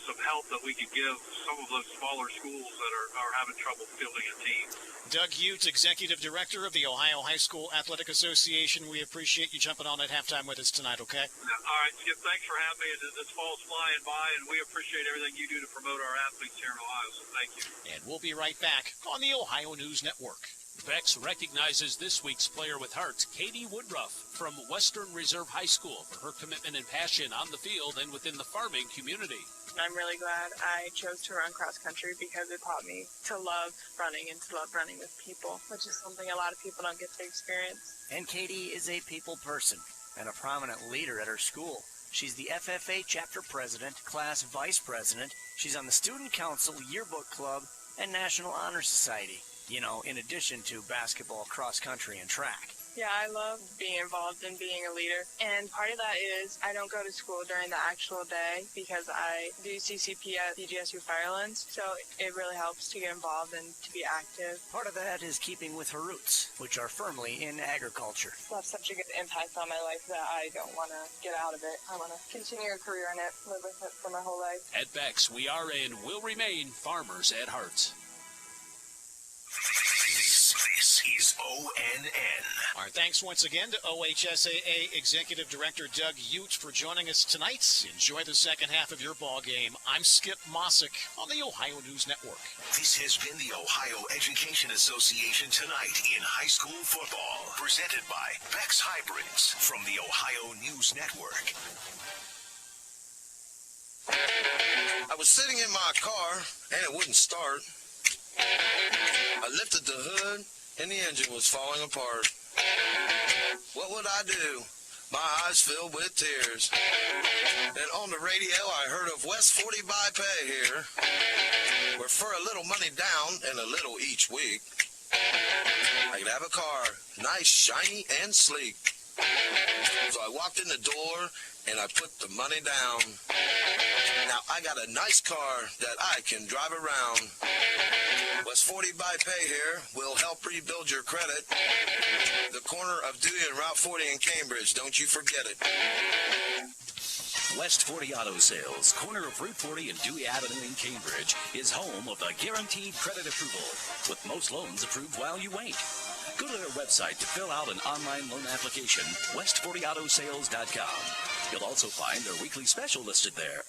some help that we could give some of those smaller schools that are having trouble fielding a team.
Doug Utes, Executive Director of the Ohio High School Athletic Association. We appreciate you jumping on at halftime with us tonight, okay?
All right, Skip, thanks for having me. This fall's flying by, and we appreciate everything you do to promote our athletes here in Ohio, so thank you.
And we'll be right back on the Ohio News Network.
Bex recognizes this week's Player with Heart, Katie Woodruff from Western Reserve High School, for her commitment and passion on the field and within the farming community.
I'm really glad I chose to run cross country because it taught me to love running and to love running with people, which is something a lot of people don't get to experience.
And Katie is a people person and a prominent leader at her school. She's the FFA chapter president, class vice president. She's on the student council, yearbook club, and National Honor Society. In addition to basketball, cross country, and track.
Yeah, I love being involved in being a leader. And part of that is I don't go to school during the actual day because I do CCP at BGSU Firelands. So it really helps to get involved and to be active.
Part of that is keeping with her roots, which are firmly in agriculture.
It's left such a good impact on my life that I don't want to get out of it. I want to continue a career in it, live with it for my whole life.
At Bex, we are and will remain farmers at heart.
This is ONN.
Our thanks once again to OHSAA Executive Director Doug Ute for joining us tonight. Enjoy the second half of your ball game. I'm Skip Mossick on the Ohio News Network.
This has been the Ohio Education Association Tonight in High School Football, presented by Bex Hybrids from the Ohio News Network.
I was sitting in my car, and it wouldn't start. I lifted the hood, and the engine was falling apart. What would I do? My eyes filled with tears. And on the radio, I heard of West 40 by Pay here, where for a little money down and a little each week, I could have a car, nice, shiny, and sleek. So I walked in the door, and I put the money down. Now I got a nice car that I can drive around. West 40 by Pay here will help rebuild your credit. The corner of Dewey and Route 40 in Cambridge, don't you forget it.
West 40 Auto Sales, corner of Route 40 and Dewey Avenue in Cambridge, is home of the guaranteed credit approval, with most loans approved while you wait. Go to their website to fill out an online loan application, west40autosales.com. You'll also find their weekly special listed there.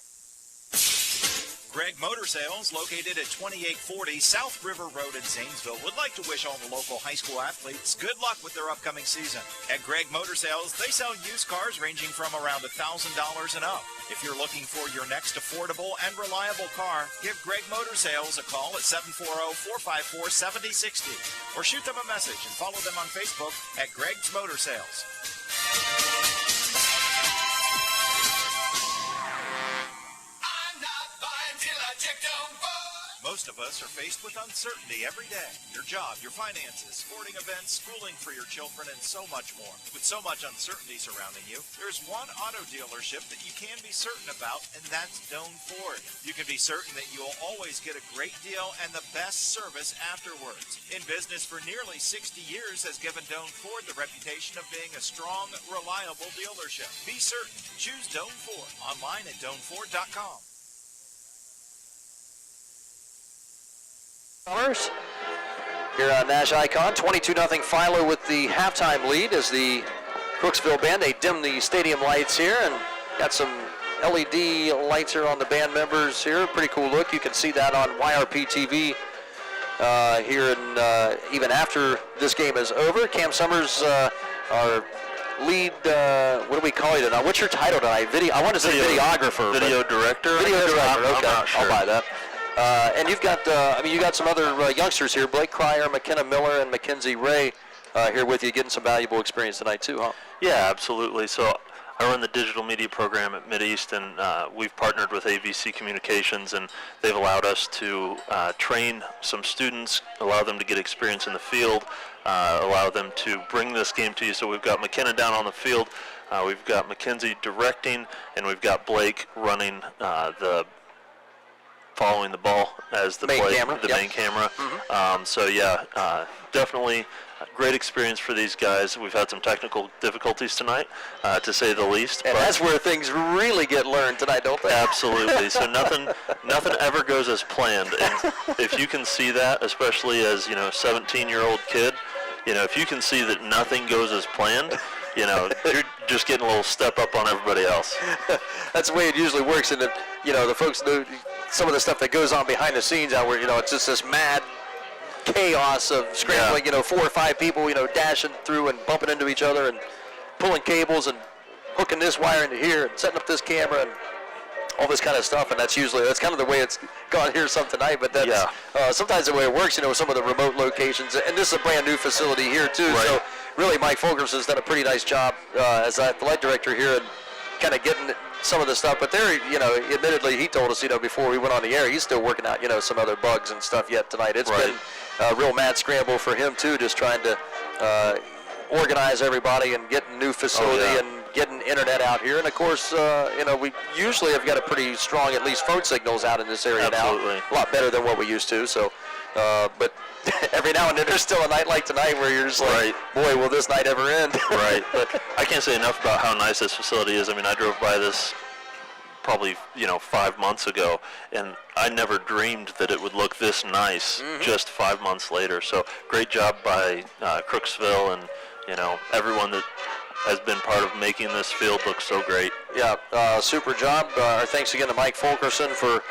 Gregg Motor Sales, located at 2840 South River Road in Zanesville, would like to wish all the local high school athletes good luck with their upcoming season. At Gregg Motor Sales, they sell used cars ranging from around $1,000 and up. If you're looking for your next affordable and reliable car, give Gregg Motor Sales a call at 740-454-7060 or shoot them a message and follow them on Facebook at Gregg's Motor Sales. Most of us are faced with uncertainty every day. Your job, your finances, sporting events, schooling for your children, and so much more. With so much uncertainty surrounding you, there's one auto dealership that you can be certain about, and that's Doan Ford. You can be certain that you'll always get a great deal and the best service afterwards. In business for nearly 60 years has given Doan Ford the reputation of being a strong, reliable dealership. Be certain. Choose Doan Ford. Online at doanford.com.
Summers here on Nash Icon. 22-0 Philo with the halftime lead as the Crooksville band, they dim the stadium lights here and got some LED lights here on the band members here. Pretty cool look. You can see that on YRP TV here, and even after this game is over. Cam Summers, our lead, what do we call you tonight? What's your title tonight? I want to say videographer.
Video director?
Video director, okay.
I'm not sure.
I'll buy that. And you've got, you got some other youngsters here, Blake Cryer, McKenna Miller, and Mackenzie Ray here with you, getting some valuable experience tonight too, huh?
Yeah, absolutely. So I run the digital media program at Mideast, and we've partnered with AVC Communications, and they've allowed us to train some students, allow them to get experience in the field, allow them to bring this game to you. So we've got McKenna down on the field, we've got Mackenzie directing, and we've got Blake running following the ball as the main camera. Mm-hmm. So yeah, definitely great experience for these guys. We've had some technical difficulties tonight, to say the least.
And that's where things really get learned tonight, don't they?
Absolutely. So nothing ever goes as planned. And if you can see that, especially as 17-year-old kid, if you can see that nothing goes as planned, you're just getting a little step up on everybody else.
That's the way it usually works. And the folks know some of the stuff that goes on behind the scenes out where it's just this mad chaos of scrambling, 4 or 5 people, dashing through and bumping into each other and pulling cables and hooking this wire into here and setting up this camera and all this kind of stuff. And that's kind of the way it's gone here some tonight. But that's sometimes the way it works, some of the remote locations. And this is a brand new facility here too. Right. So really, Mike Fulkerson's done a pretty nice job as the athletic director here and kind of getting some of the stuff. But there, admittedly, he told us, before we went on the air, he's still working out, some other bugs and stuff yet tonight. It's been a real mad scramble for him too, just trying to organize everybody and get a new facility and getting internet out here. And of course, we usually have got a pretty strong, at least phone signals out in this area now. A lot better than what we used to. So, but every now and then there's still a night like tonight where you're just like, boy, will this night ever end?
Right. But I can't say enough about how nice this facility is. I mean, I drove by this probably 5 months ago, and I never dreamed that it would look this nice just 5 months later. So great job by Crooksville and everyone that has been part of making this field look so great.
Yeah, super job. Our thanks again to Mike Fulkerson for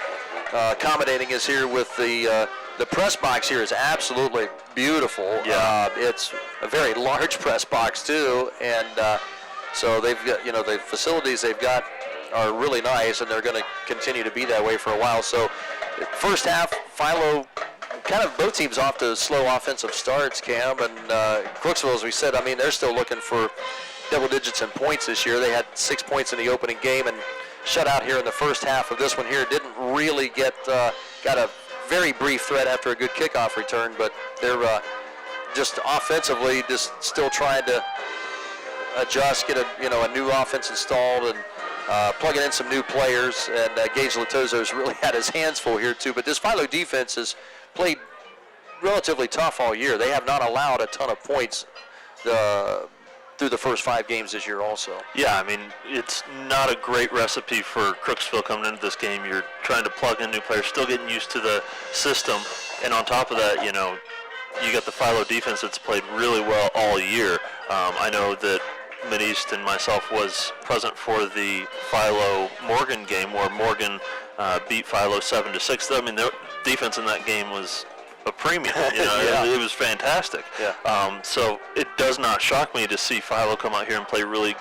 accommodating us here with the press box here is absolutely beautiful.
Yeah.
It's a very large press box too, and so they've got the facilities they've got are really nice, and they're going to continue to be that way for a while. So first half, Philo, kind of both teams off to slow offensive starts, Cam, and Crooksville, as we said, they're still looking for double digits in points this year. They had 6 points in the opening game and shut out here in the first half of this one here. Didn't really got a very brief threat after a good kickoff return, but they're just offensively just still trying to adjust, get a new offense installed, and plugging in some new players. And Gage Latozo's really had his hands full here too. But this Philo defense has played relatively tough all year. They have not allowed a ton of points through the first 5 games this year also.
Yeah, it's not a great recipe for Crooksville coming into this game. You're trying to plug in new players, still getting used to the system. And on top of that, you got the Philo defense that's played really well all year. I know that Mideast and myself was present for the Philo-Morgan game where Morgan beat Philo 7-6. Their defense in that game was a premium. It was fantastic.
Yeah.
So it does not shock me to see Philo come out here and play really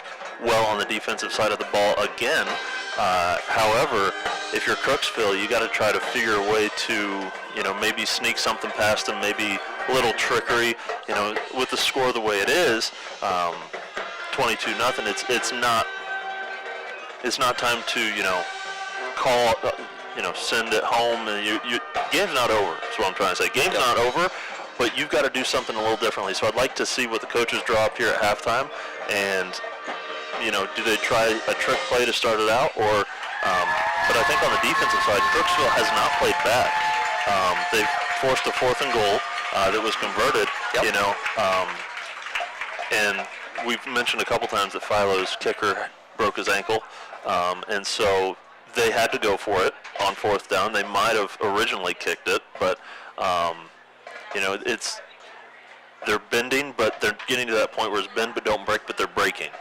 well on the defensive side of the ball again. However, if you're Crooksville, you got to try to figure a way to, maybe sneak something past them, maybe a little trickery. With the score the way it is, 22-0. It's not time to call send it home. And game's not over. That's what I'm trying to say. Game's not over, but you've got to do something a little differently. So I'd like to see what the coaches draw up here at halftime, and do they try a trick play to start it out, or? But I think on the defensive side, Crooksville has not played bad. They've forced a 4th and goal that was converted. And we've mentioned a couple times that Philo's kicker broke his ankle, and so they had to go for it on 4th down. They might have originally kicked it, but They're bending, but they're getting to that point where it's bend but don't break, but they're breaking.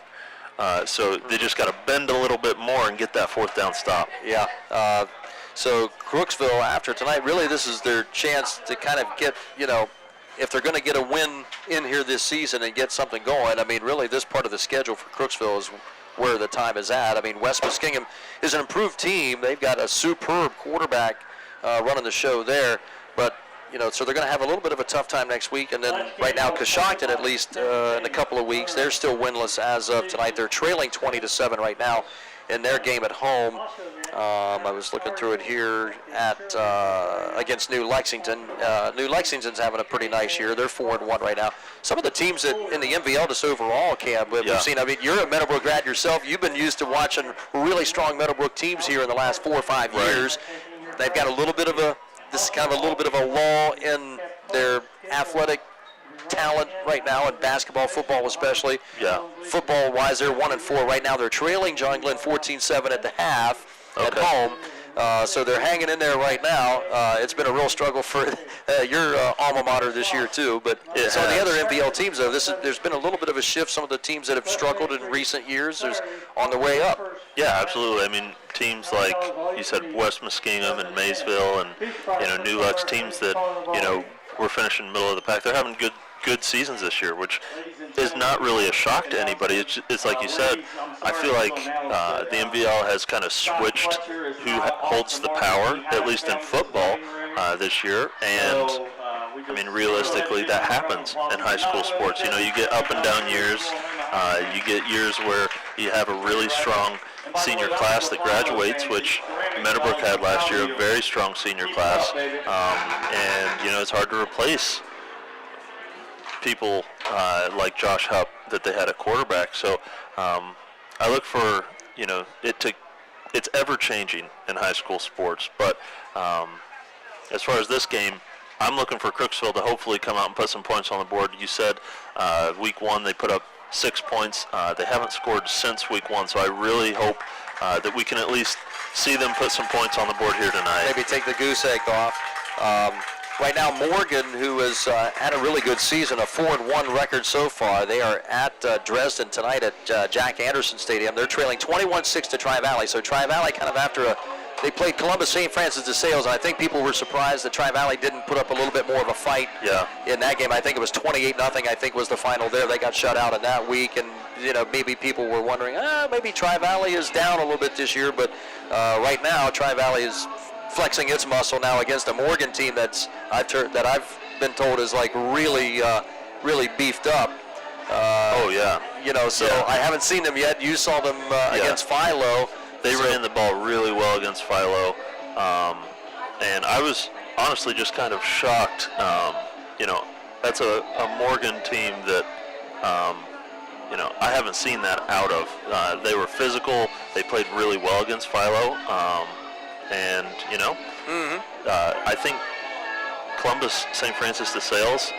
So they just got to bend a little bit more and get that fourth down stop.
Yeah. So Crooksville, after tonight, really this is their chance to kind of get, if they're going to get a win in here this season and get something going. I mean, really this part of the schedule for Crooksville is where the time is at. I mean, West Muskingum is an improved team. They've got a superb quarterback running the show there, but so they're going to have a little bit of a tough time next week. And then right now, Coshocton, at least in a couple of weeks, they're still winless as of tonight. They're trailing 20-7 right now in their game at home. I was looking through it here at against New Lexington. New Lexington's having a pretty nice year. They're 4-1 right now. Some of the teams in the MVL just overall, Cam, we've seen. I mean, you're a Meadowbrook grad yourself. You've been used to watching really strong Meadowbrook teams here in the last 4 or 5 years. They've got a little bit of a lull in their athletic talent right now in basketball, football especially.
Yeah.
Football-wise, they're 1-4 right now. They're trailing John Glenn 14-7 at the half at home. So they're hanging in there right now. It's been a real struggle for your alma mater this year too. But some of the other MVL teams, though, there's been a little bit of a shift. Some of the teams that have struggled in recent years is on the way up.
Yeah, absolutely. I mean, teams like you said, West Muskingum and Maysville and New Lex, teams that we're finishing middle of the pack. They're having good seasons this year, which is not really a shock to anybody. It's like you said, I feel like the MVL has kind of switched who holds the power, at least in football this year. And I mean, realistically, that happens in high school sports. You get up and down years. You get years where you have a really strong senior class that graduates, which Meadowbrook had last year, a very strong senior class. And it's hard to replace people like Josh Hupp that they had at quarterback. So I look for it's ever changing in high school sports. But as far as this game, I'm looking for Crooksville to hopefully come out and put some points on the board. You said week 1 they put up 6 points. They haven't scored since week 1, so I really hope that we can at least see them put some points on the board here tonight.
Maybe take the goose egg off. Right now, Morgan, who has had a really good season, a 4-1 record so far. They are at Dresden tonight at Jack Anderson Stadium. They're trailing 21-6 to Tri-Valley. So Tri-Valley kind of after they played Columbus St. Francis de Sales, and I think people were surprised that Tri-Valley didn't put up a little bit more of a fight in that game. I think it was 28-0, I think was the final there. They got shut out in that week, and maybe people were wondering, maybe Tri-Valley is down a little bit this year, but right now Tri-Valley is flexing its muscle now against a Morgan team that I've been told is like really beefed up. I haven't seen them yet. You saw them against Philo.
They ran the ball really well against Philo, and I was honestly just kind of shocked. That's a Morgan team that I haven't seen that out of. They were physical. They played really well against Philo. And, I think Columbus St. Francis de Sales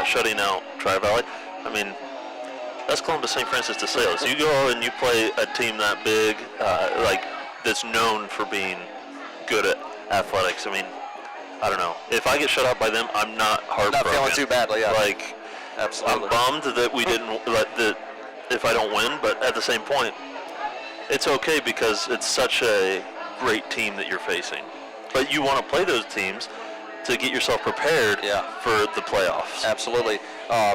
shutting out Tri-Valley. I mean, that's Columbus St. Francis de Sales. You go and you play a team that big, that's known for being good at athletics. I mean, I don't know. If I get shut out by them, I'm not heartbroken.
Not feeling too badly, yeah.
Absolutely. I'm bummed that we didn't if I don't win, but at the same point, it's okay because it's such a great team that you're facing. But you want to play those teams to get yourself prepared for the playoffs.
Absolutely.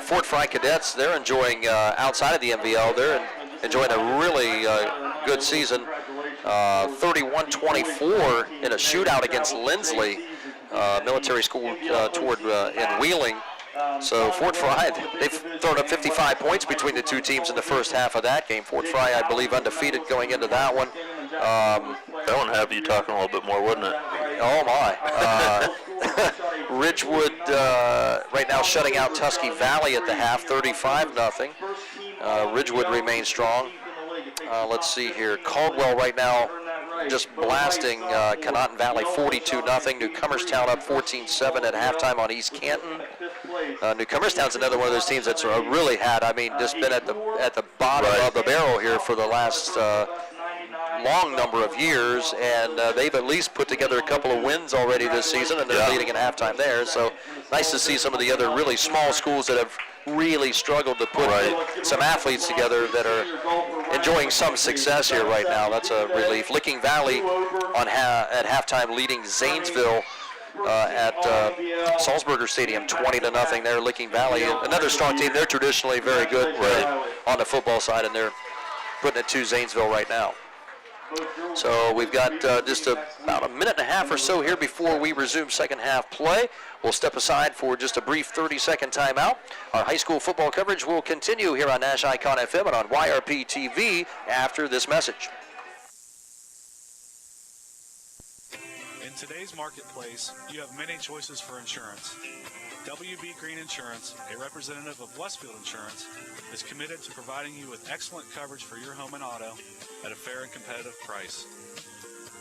Fort Fry Cadets, they're enjoying, outside of the MVL, they're enjoying a really good season. 31-24 in a shootout against Lindsley Military School in Wheeling. So Fort Fry, they've thrown up 55 points between the two teams in the first half of that game. Fort Fry, I believe, undefeated going into that one.
That one have you talking a little bit more, wouldn't it?
Oh, my. Ridgewood right now shutting out Tusky Valley at the half, 35-0. Ridgewood remains strong. Let's see here. Caldwell right now just blasting Conotton Valley 42-0. Newcomerstown up 14-7 at halftime on East Canton. Newcomerstown's another one of those teams that's really just been at the bottom of the barrel here for the last long number of years, and they've at least put together a couple of wins already this season, and they're leading at halftime there. So nice to see some of the other really small schools that have really struggled to put some athletes together that are enjoying some success here right now. That's a relief. Licking Valley at halftime leading Zanesville at Salzburger Stadium 20-0 there. Licking Valley, another strong team. They're traditionally very good on the football side, and they're putting it to Zanesville right now. So we've got just about a minute and a half or so here before we resume second half play. We'll step aside for just a brief 30-second timeout. Our high school football coverage will continue here on Nash Icon FM and on YRP TV after this message.
In today's marketplace, you have many choices for insurance. WB Green Insurance, a representative of Westfield Insurance, is committed to providing you with excellent coverage for your home and auto at a fair and competitive price.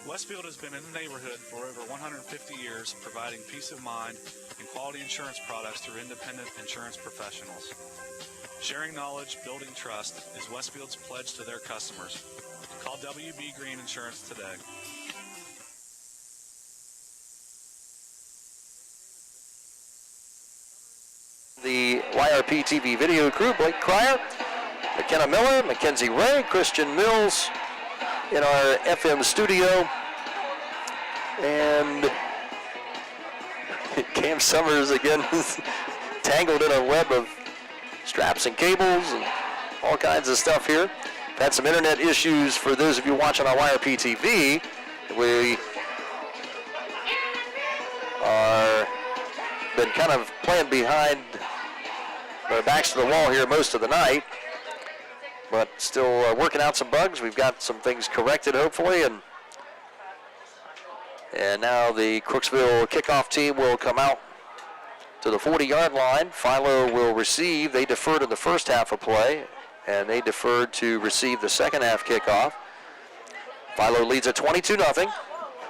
Westfield has been in the neighborhood for over 150 years, providing peace of mind and quality insurance products through independent insurance professionals. Sharing knowledge, building trust is Westfield's pledge to their customers. Call WB Green Insurance today.
The YRP TV video crew, Blake Cryer, McKenna Miller, Mackenzie Ray, Christian Mills in our FM studio, and Cam Summers again tangled in a web of straps and cables and all kinds of stuff here. We've had some internet issues for those of you watching on YRP TV. We are been kind of playing behind our backs to the wall here most of the night, but still working out some bugs. We've got some things corrected, hopefully, and now the Crooksville kickoff team will come out to the 40-yard line. Philo will receive. They deferred in the first half of play, and they deferred to receive the second half kickoff. Philo leads at 22-0.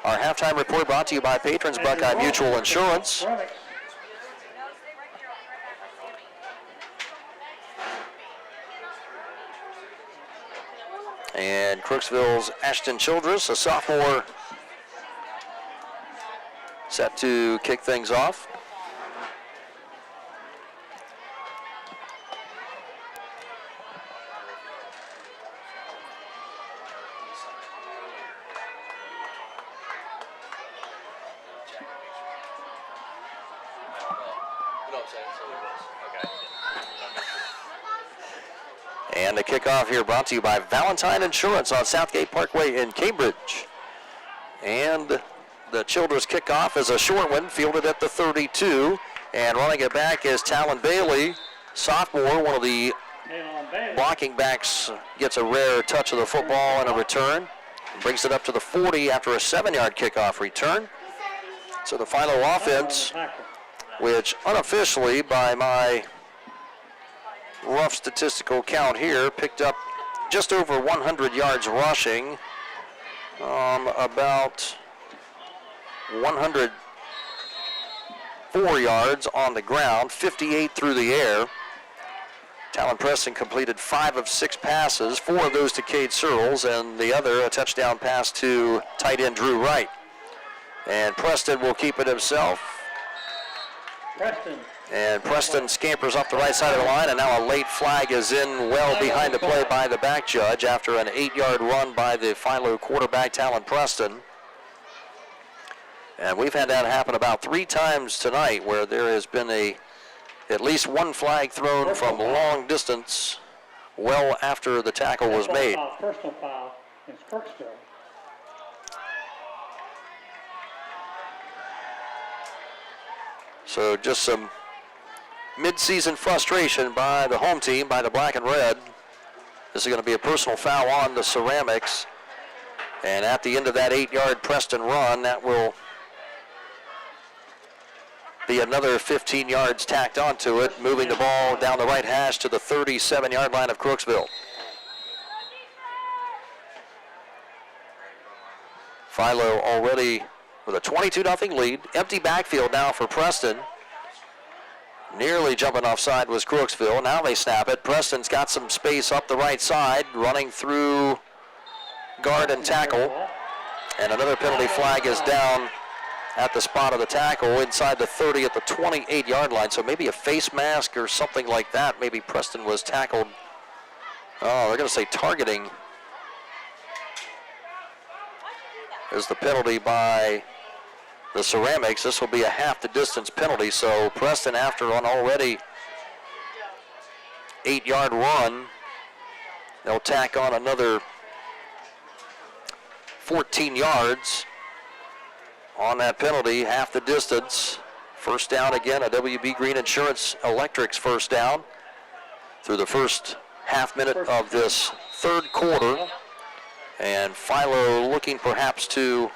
Our halftime report brought to you by patrons Buckeye Mutual Insurance. And Crooksville's Ashton Childress, a sophomore, set to kick things off. And the kickoff here brought to you by Valentine Insurance on Southgate Parkway in Cambridge. And the Childress kickoff is a short one, fielded at the 32. And running it back is Talon Bailey, sophomore, one of the blocking backs, gets a rare touch of the football and a return. Brings it up to the 40 after a 7-yard kickoff return. So the Philo offense, which unofficially by my rough statistical count here, picked up just over 100 yards rushing, about 104 yards on the ground, 58 through the air. Talon Preston completed 5 of 6 passes, 4 of those to Cade Searles, and the other a touchdown pass to tight end Drew Wright. And Preston will keep it himself. And Preston scampers up the right side of the line, and now a late flag is in well behind the play by the back judge after an 8-yard run by the Philo quarterback, Talon Preston. And we've had that happen about 3 times tonight where there has been at least one flag thrown from long distance well after the tackle was made.
Personal foul against Crooksville.
So just some mid-season frustration by the home team, by the black and red. This is going to be a personal foul on the Ceramics. And at the end of that 8-yard Preston run, that will be another 15 yards tacked onto it, moving the ball down the right hash to the 37-yard line of Crooksville. Philo already with a 22-0 lead. Empty backfield now for Preston. Nearly jumping offside was Crooksville. Now they snap it. Preston's got some space up the right side, running through guard and tackle. And another penalty flag is down at the spot of the tackle inside the 30 at the 28-yard line. So maybe a face mask or something like that. Maybe Preston was tackled. Oh, they're going to say targeting is the penalty by the Ceramics. This will be a half the distance penalty. So Preston, after an already 8-yard run, they'll tack on another 14 yards on that penalty, half the distance. First down again, a WB Green Insurance Electric's first down through the first half minute of this third quarter. And Philo looking perhaps to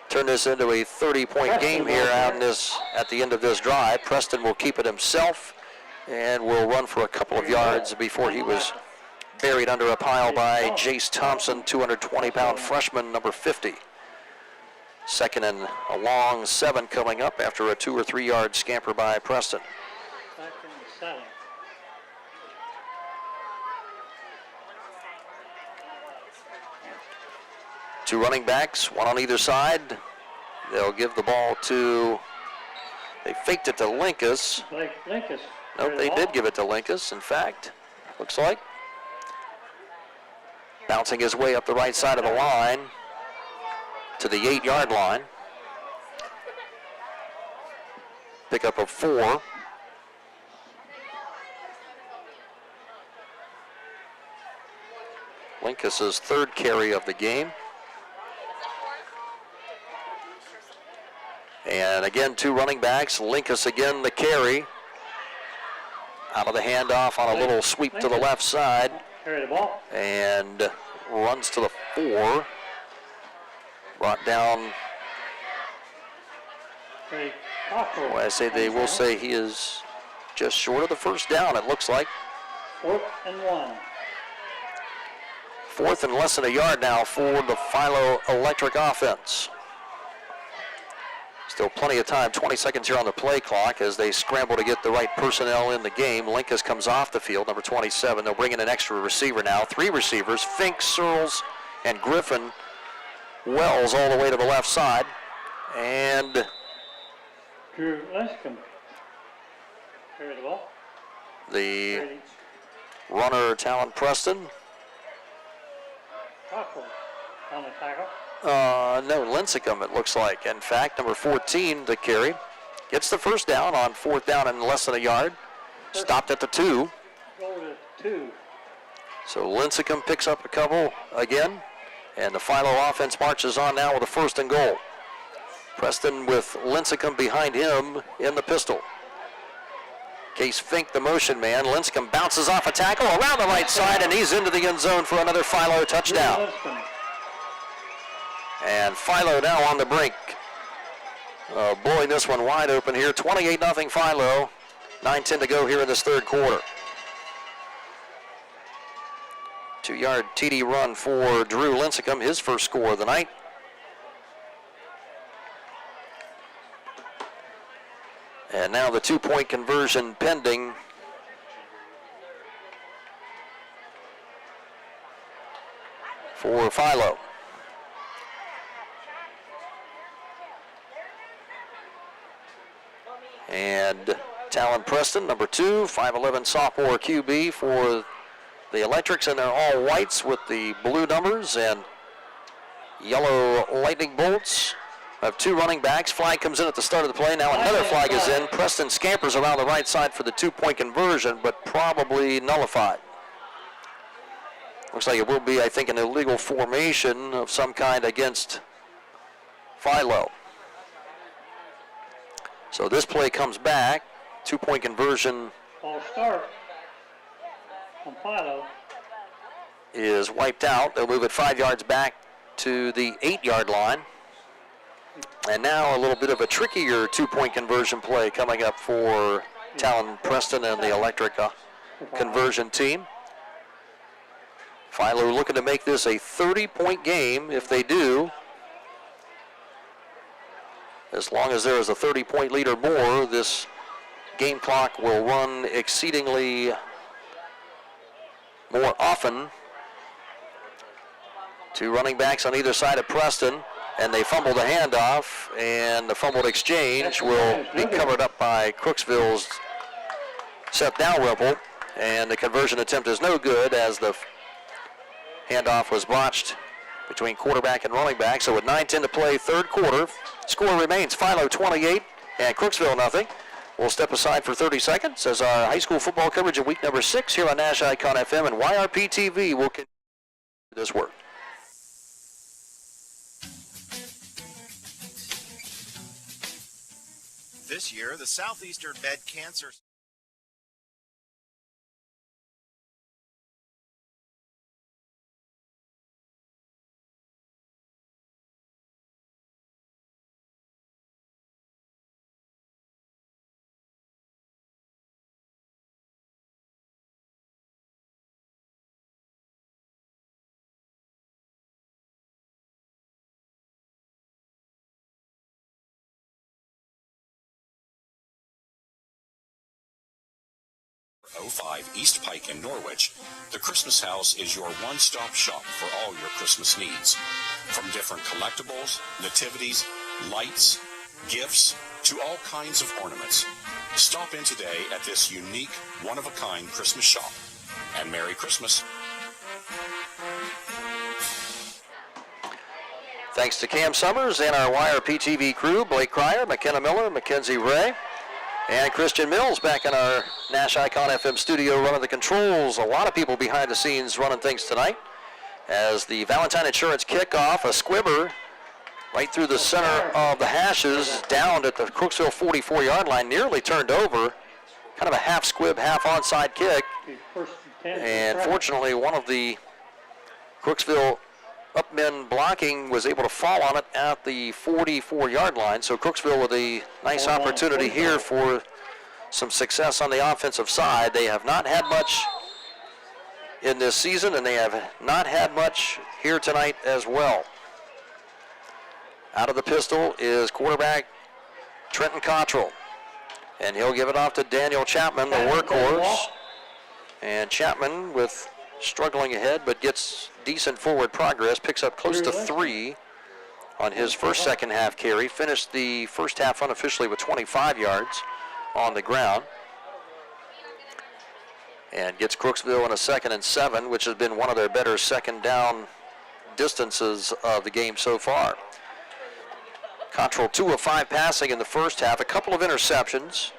turn this into a 30-point game here out in this, at the end of this drive. Preston will keep it himself and will run for a couple of yards before he was buried under a pile by Jace Thompson, 220-pound freshman, number 50. Second and a long 7 coming up after a 2 or 3 yard scamper by Preston.
Second and 7.
Two running backs, one on either side. They'll give the ball to, they faked it to Linkus.
Linkus.
Nope, they did give it to Linkus, in fact, looks like. Bouncing his way up the right side of the line to the 8-yard line. Pickup of 4. Linkus's third carry of the game. And again, two running backs. Linkus again the carry. Out of the handoff on a little sweep to the left side.
Carry the ball.
And runs to the 4. Brought down. Well, I say they will say he is just short of the first down, it looks like.
4th and 1.
4th and less than a yard now for the Philo Electric offense. Still plenty of time, 20 seconds here on the play clock as they scramble to get the right personnel in the game. Linkus comes off the field, number 27. They'll bring in an extra receiver now. 3 receivers, Fink, Searles, and Griffin. Wells all the way to the left side. And
Drew Linscomb. Carry the ball.
The runner, Talon Preston.
Tackle on the tackle.
No, Lincecum, it looks like. In fact, number 14 to carry. Gets the first down on 4th down and less than a yard. Stopped at the 2.
Go to 2.
So Lincecum picks up a couple again. And the Philo offense marches on now with a 1st and goal. Preston with Lincecum behind him in the pistol. Case Fink, the motion man. Lincecum bounces off a tackle around the right side, and he's into the end zone for another Philo touchdown. And Philo now on the brink. Blowing this one wide open here. 28-0 Philo. 9:10 to go here in this third quarter. 2-yard TD run for Drew Lincecum, his first score of the night. And now the 2-point conversion pending. For Philo. And Talon Preston, number 2, 5'11" sophomore QB for the Electrics, and they're all whites with the blue numbers and yellow lightning bolts. Have 2 running backs. Flag comes in at the start of the play. Now another flag is in. Preston scampers around the right side for the 2-point conversion, but probably nullified. Looks like it will be, I think, an illegal formation of some kind against Philo. So this play comes back. 2-point conversion.
Ball start on Philo.
Is wiped out. They'll move it 5 yards back to the 8-yard line. And now a little bit of a trickier 2-point conversion play coming up for Talon Preston and the Electric conversion team. Philo looking to make this a 30-point game. If they do, as long as there is a 30-point lead or more, this game clock will run exceedingly more often Two running backs on either side of Preston, and they fumble the handoff, and the fumbled exchange will be covered up by Crooksville's Seth Dalrymple, and the conversion attempt is no good as the handoff was botched between quarterback and running back. So with 9:10 to play, third quarter, score remains Philo 28 and Crooksville nothing. We'll step aside for 30 seconds as our high school football coverage of week number 6 here on Nash Icon FM and YRP TV will continue this work.
This year, the Southeastern Med Cancer
'05 East Pike in Norwich, the Christmas House is your one-stop shop for all your Christmas needs. From different collectibles, nativities, lights, gifts, to all kinds of ornaments. Stop in today at this unique, one-of-a-kind Christmas shop. And Merry Christmas.
Thanks to Cam Summers and our YRP TV crew, Blake Cryer, McKenna Miller, Mackenzie Ray, and Christian Mills back in our Nash Icon FM studio running the controls. A lot of people behind the scenes running things tonight as the Valentine Insurance kickoff, a squibber right through the center of the hashes, downed at the Crooksville 44-yard line, nearly turned over. Kind of a half squib, half onside kick. And fortunately, one of the Crooksville up men blocking was able to fall on it at the 44-yard line. So Crooksville with a nice opportunity here for some success on the offensive side. They have not had much in this season, and they have not had much here tonight as well. Out of the pistol is quarterback Trenton Cottrell, and he'll give it off to Daniel Chapman, the workhorse. And Chapman with struggling ahead, but gets decent forward progress, picks up close to 3 on his first second half carry, finished the first half unofficially with 25 yards on the ground, and gets Crooksville in a 2nd and 7, which has been one of their better second down distances of the game so far. Cottrell 2 of 5 passing in the first half, a couple of interceptions.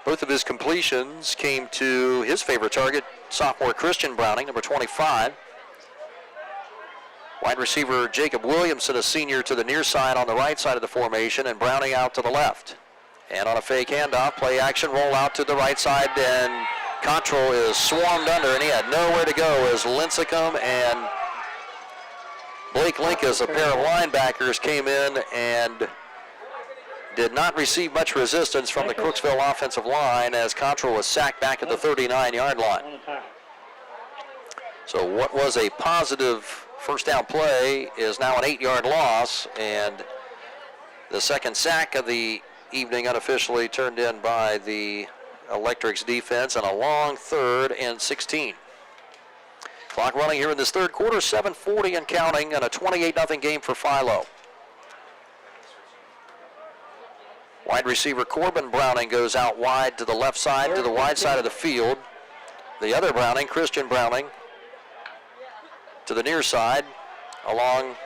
Both of his completions came to his favorite target, sophomore Christian Browning, number 25. Wide receiver Jacob Williamson, a senior, to the near side on the right side of the formation, and Browning out to the left. And on a fake handoff, play action, roll out to the right side, and Cottrell is swarmed under, and he had nowhere to go as Lincecum and Blake Linkus, a pair of linebackers, came in and did not receive much resistance from the Crooksville offensive line as Cottrell was sacked back at the 39-yard line. So what was a positive first down play is now an 8-yard loss, and the second sack of the evening unofficially turned in by the Electrics defense, and a long 3rd and 16. Clock running here in this third quarter, 7:40 and counting, and a 28-0 game for Philo. Wide receiver Corbin Browning goes out wide to the left side, to the wide side of the field. The other Browning, Christian Browning, to the near side, along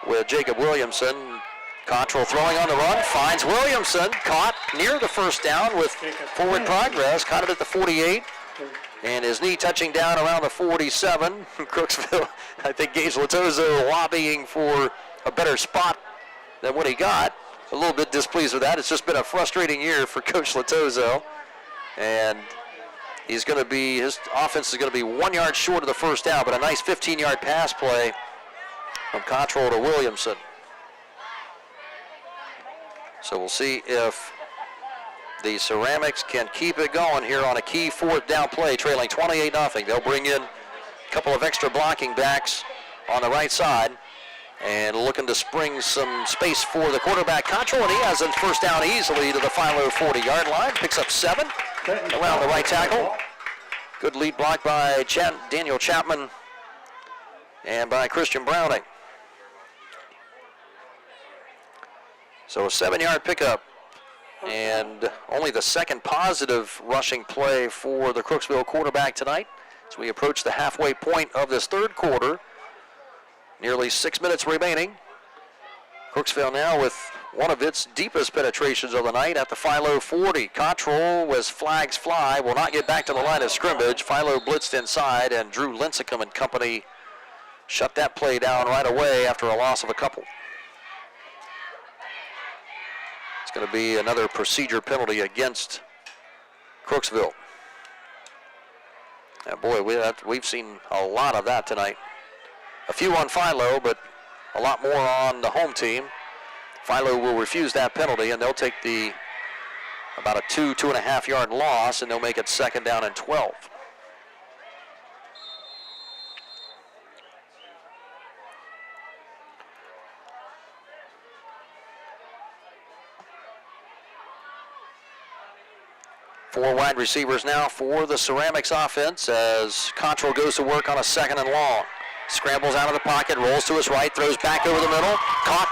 with Jacob Williamson. Cottrell throwing on the run, finds Williamson, caught near the first down with forward progress, caught it at the 48, and his knee touching down around the 47. Crooksville, I think Gage Latozo lobbying for a better spot than what he got. A little bit displeased with that. It's just been a frustrating year for Coach Latozo, and he's going to be, his offense is going to be 1 yard short of the first down, but a nice 15-yard pass play from Cottrell to Williamson. So we'll see if the Ceramics can keep it going here on a key 4th down play, trailing 28-0. They'll bring in a couple of extra blocking backs on the right side, and looking to spring some space for the quarterback, Cottrell, and he has a first down easily to the Philo 40-yard line. Picks up 7 around the right tackle. Good lead block by Daniel Chapman and by Christian Browning. So a 7-yard pickup, and only the second positive rushing play for the Crooksville quarterback tonight as we approach the halfway point of this third quarter. Nearly 6 minutes remaining. Crooksville now with one of its deepest penetrations of the night at the Philo 40. Cottrell, as flags fly, will not get back to the line of scrimmage. Philo blitzed inside, and Drew Lincecum and company shut that play down right away after a loss of a couple. It's going to be another procedure penalty against Crooksville. Now, boy, we've seen a lot of that tonight. A few on Philo, but a lot more on the home team. Philo will refuse that penalty, and they'll take about a 2.5 yard loss, and they'll make it 2nd down and 12. Four wide receivers now for the Ceramics offense as Cottrell goes to work on a 2nd and long. Scrambles out of the pocket, rolls to his right, throws back over the middle, caught.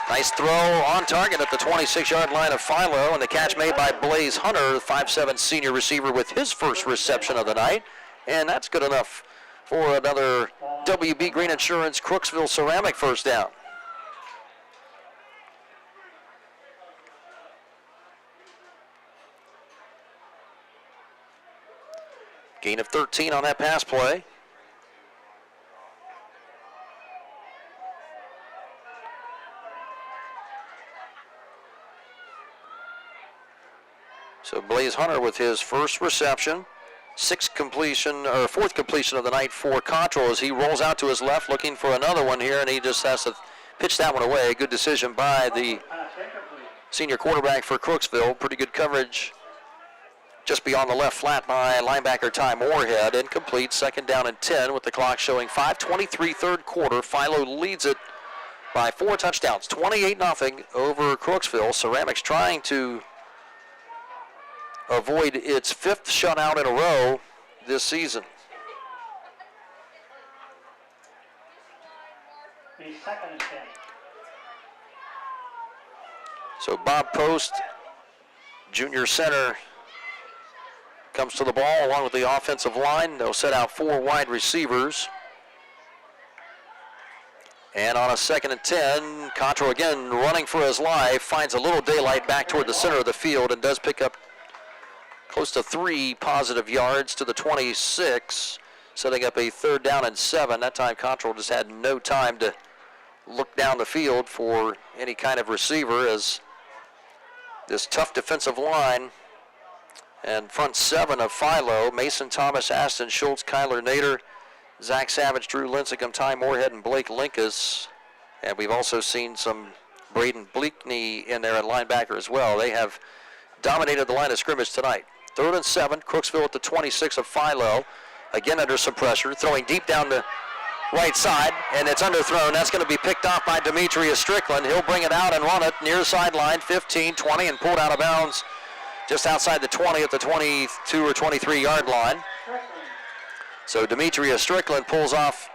Nice throw on target at the 26-yard line of Philo, and the catch made by Blaze Hunter, the 5'7" senior receiver, with his first reception of the night. And that's good enough for another WB Green Insurance Crooksville Ceramic first down. Gain of 13 on that pass play. So Blaze Hunter with his first reception, fourth completion of the night for Cottrell as he rolls out to his left looking for another one here, and he just has to pitch that one away. Good decision by the senior quarterback for Crooksville. Pretty good coverage just beyond the left flat by linebacker Ty Moorhead. Incomplete, 2nd down and 10 with the clock showing 5:23 third quarter. Philo leads it by 4 touchdowns, 28-0 over Crooksville. Ceramics trying to avoid its 5th shutout in a row this season. So Bob Post, junior center, comes to the ball along with the offensive line. They'll set out 4 wide receivers. And on a 2nd and 10, Cottrell again running for his life, finds a little daylight back toward the center of the field and does pick up close to 3 positive yards to the 26, setting up a 3rd down and 7. That time Cottrell just had no time to look down the field for any kind of receiver as this tough defensive line and front 7 of Philo, Mason Thomas, Aston Schultz, Kyler Nader, Zach Savage, Drew Lincecum, Ty Moorhead, and Blake Linkus. And we've also seen some Braden Bleakney in there at linebacker as well. They have dominated the line of scrimmage tonight. 3rd and 7, Crooksville at the 26 of Philo. Again under some pressure, throwing deep down the right side, and it's underthrown. That's going to be picked off by Demetrius Strickland. He'll bring it out and run it near sideline, 15, 20, and pulled out of bounds just outside the 20 at the 22 or 23-yard line. So Demetrius Strickland pulls off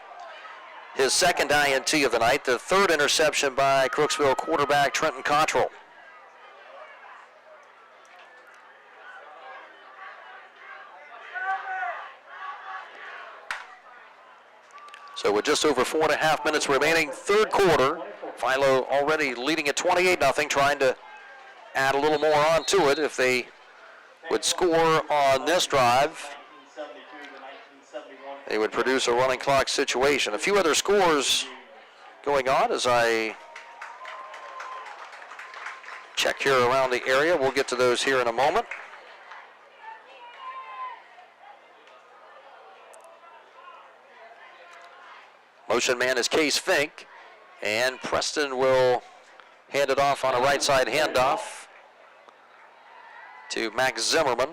his 2nd INT of the night, the 3rd interception by Crooksville quarterback Trenton Cottrell. So with just over 4.5 minutes remaining, third quarter, Philo already leading at 28-0, trying to add a little more onto it if they would score on this drive. They would produce a running clock situation. A few other scores going on as I check here around the area. We'll get to those here in a moment. Motion man is Case Fink, and Preston will hand it off on a right side handoff to Max Zimmerman.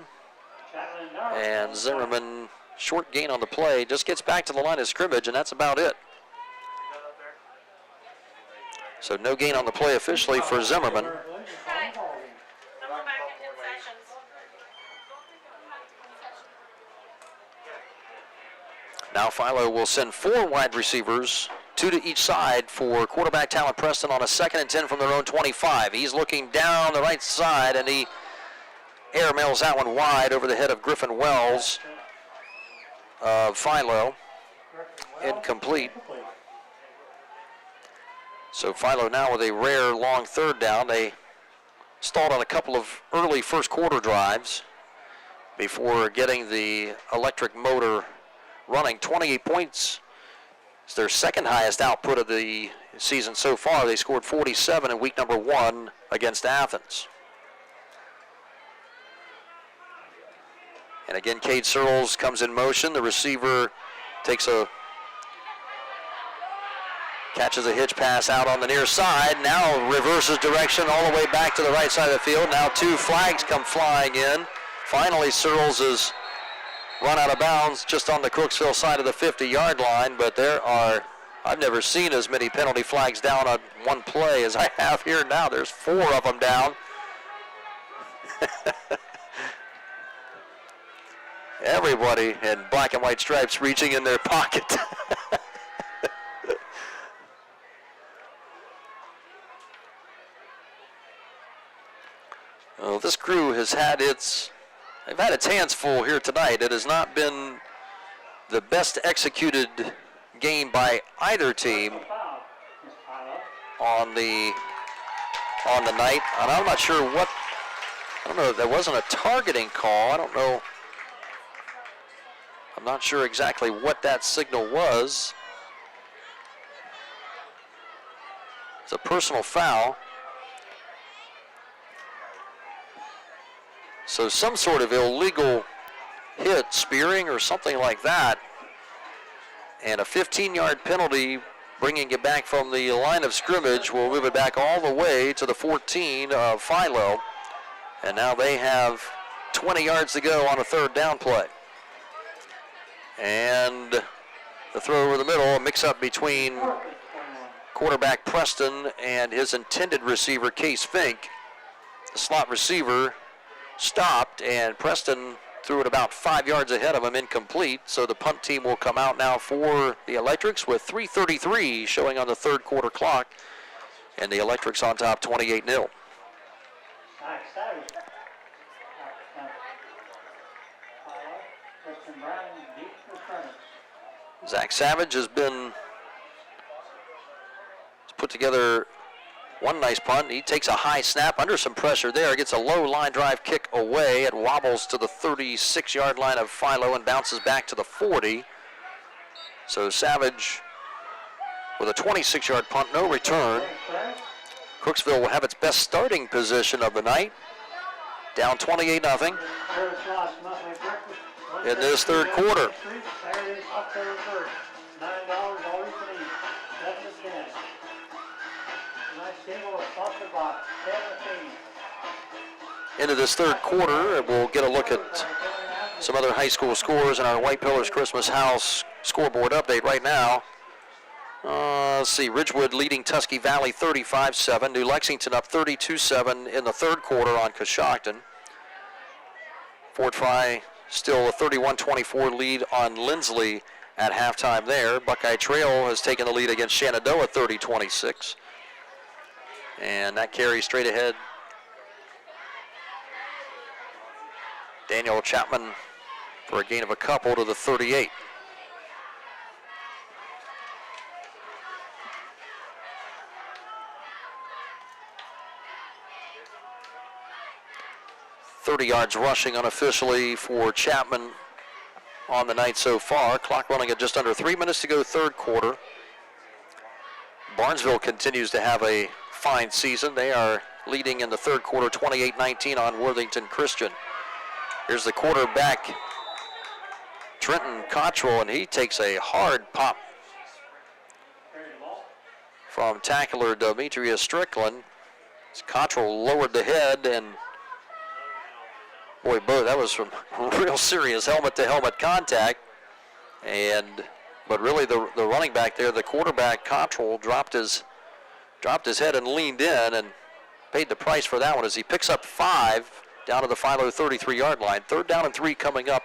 And Zimmerman, short gain on the play, just gets back to the line of scrimmage, and that's about it. So no gain on the play officially for Zimmerman. Now Philo will send 4 wide receivers, 2 to each side for quarterback Talent Preston on a 2nd and 10 from their own 25. He's looking down the right side, and he air mails that one wide over the head of Griffin Wells of Philo. Incomplete. So Philo now with a rare long 3rd down. They stalled on a couple of early first quarter drives before getting the electric motor running. 28 points. It's their 2nd highest output of the season so far. They scored 47 in week number 1 against Athens. And again, Cade Searles comes in motion. The receiver catches a hitch pass out on the near side. Now reverses direction all the way back to the right side of the field. Now 2 flags come flying in. Finally, Searles is run out of bounds just on the Crooksville side of the 50-yard line, but I've never seen as many penalty flags down on one play as I have here now. There's 4 of them down. Everybody in black and white stripes reaching in their pocket. Well, this crew has had they've had its hands full here tonight. It has not been the best executed game by either team on the night. And I'm not sure I don't know, there wasn't a targeting call. I don't know. I'm not sure exactly what that signal was. It's a personal foul. So some sort of illegal hit, spearing or something like that. And a 15-yard penalty, bringing it back from the line of scrimmage, will move it back all the way to the 14 of Philo. And now they have 20 yards to go on a 3rd down play. And the throw over the middle, a mix-up between quarterback Preston and his intended receiver, Case Fink. The slot receiver stopped, and Preston threw it about 5 yards ahead of him, incomplete. So the punt team will come out now for the Electrics with 3:33 showing on the 3rd quarter clock. And the Electrics on top 28-0. Zach Savage has put together one nice punt. He takes a high snap under some pressure there, gets a low line drive kick away. It wobbles to the 36-yard line of Philo and bounces back to the 40. So Savage with a 26-yard punt, no return. Crooksville will have its best starting position of the night, down 28-0 in this 3rd quarter. Into this 3rd quarter, we'll get a look at some other high school scores in our White Pillars Christmas House scoreboard update right now. Let's see, Ridgewood leading Tusky Valley 35-7. New Lexington up 32-7 in the 3rd quarter on Coshocton. Fort Fry still a 31-24 lead on Lindsley at halftime there. Buckeye Trail has taken the lead against Shenandoah 30-26. And that carries straight ahead. Daniel Chapman for a gain of a couple to the 38. .30 yards rushing unofficially for Chapman on the night so far. Clock running at just under 3 minutes to go, 3rd quarter. Barnesville continues to have a fine season. They are leading in the 3rd quarter 28-19 on Worthington Christian. Here's the quarterback, Trenton Cottrell, and he takes a hard pop from tackler Demetrius Strickland. Cottrell lowered the head, and boy, that was some real serious helmet-to-helmet contact. But really, the running back there, the quarterback Cottrell, dropped his head and leaned in and paid the price for that one as he picks up 5 down to the Philo 33-yard line. 3rd down and 3 coming up.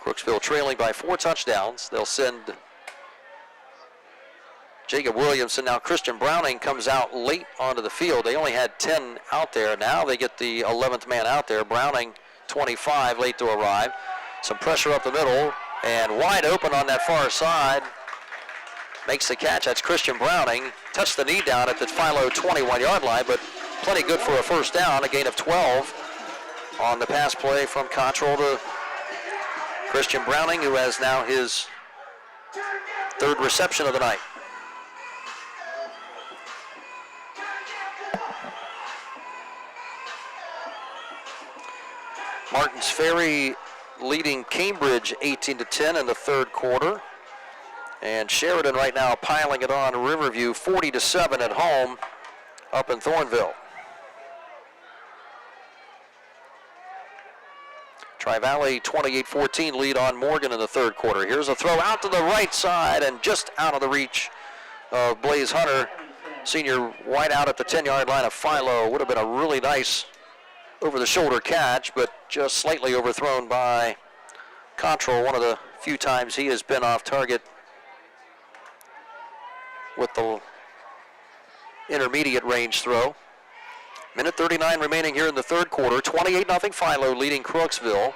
Crooksville trailing by 4 touchdowns. They'll send Jacob Williamson. Now Christian Browning comes out late onto the field. They only had 10 out there. Now they get the 11th man out there. Browning, 25, late to arrive. Some pressure up the middle, and wide open on that far side. Makes the catch. That's Christian Browning. Touched the knee down at the Philo 21-yard line, but plenty good for a first down. A gain of 12 on the pass play from Cottrell to Christian Browning, who has now his 3rd reception of the night. Martins Ferry leading Cambridge 18-10 in the 3rd quarter. And Sheridan right now piling it on Riverview 40-7 at home up in Thornville. Tri-Valley 28-14 lead on Morgan in the 3rd quarter. Here's a throw out to the right side and just out of the reach of Blaze Hunter. Senior wide out at the 10-yard line of Philo. Would have been a really nice over-the-shoulder catch, but just slightly overthrown by Cottrell. One of the few times he has been off target with the intermediate range throw. Minute 39 remaining here in the 3rd quarter. 28-0 Philo leading Crooksville.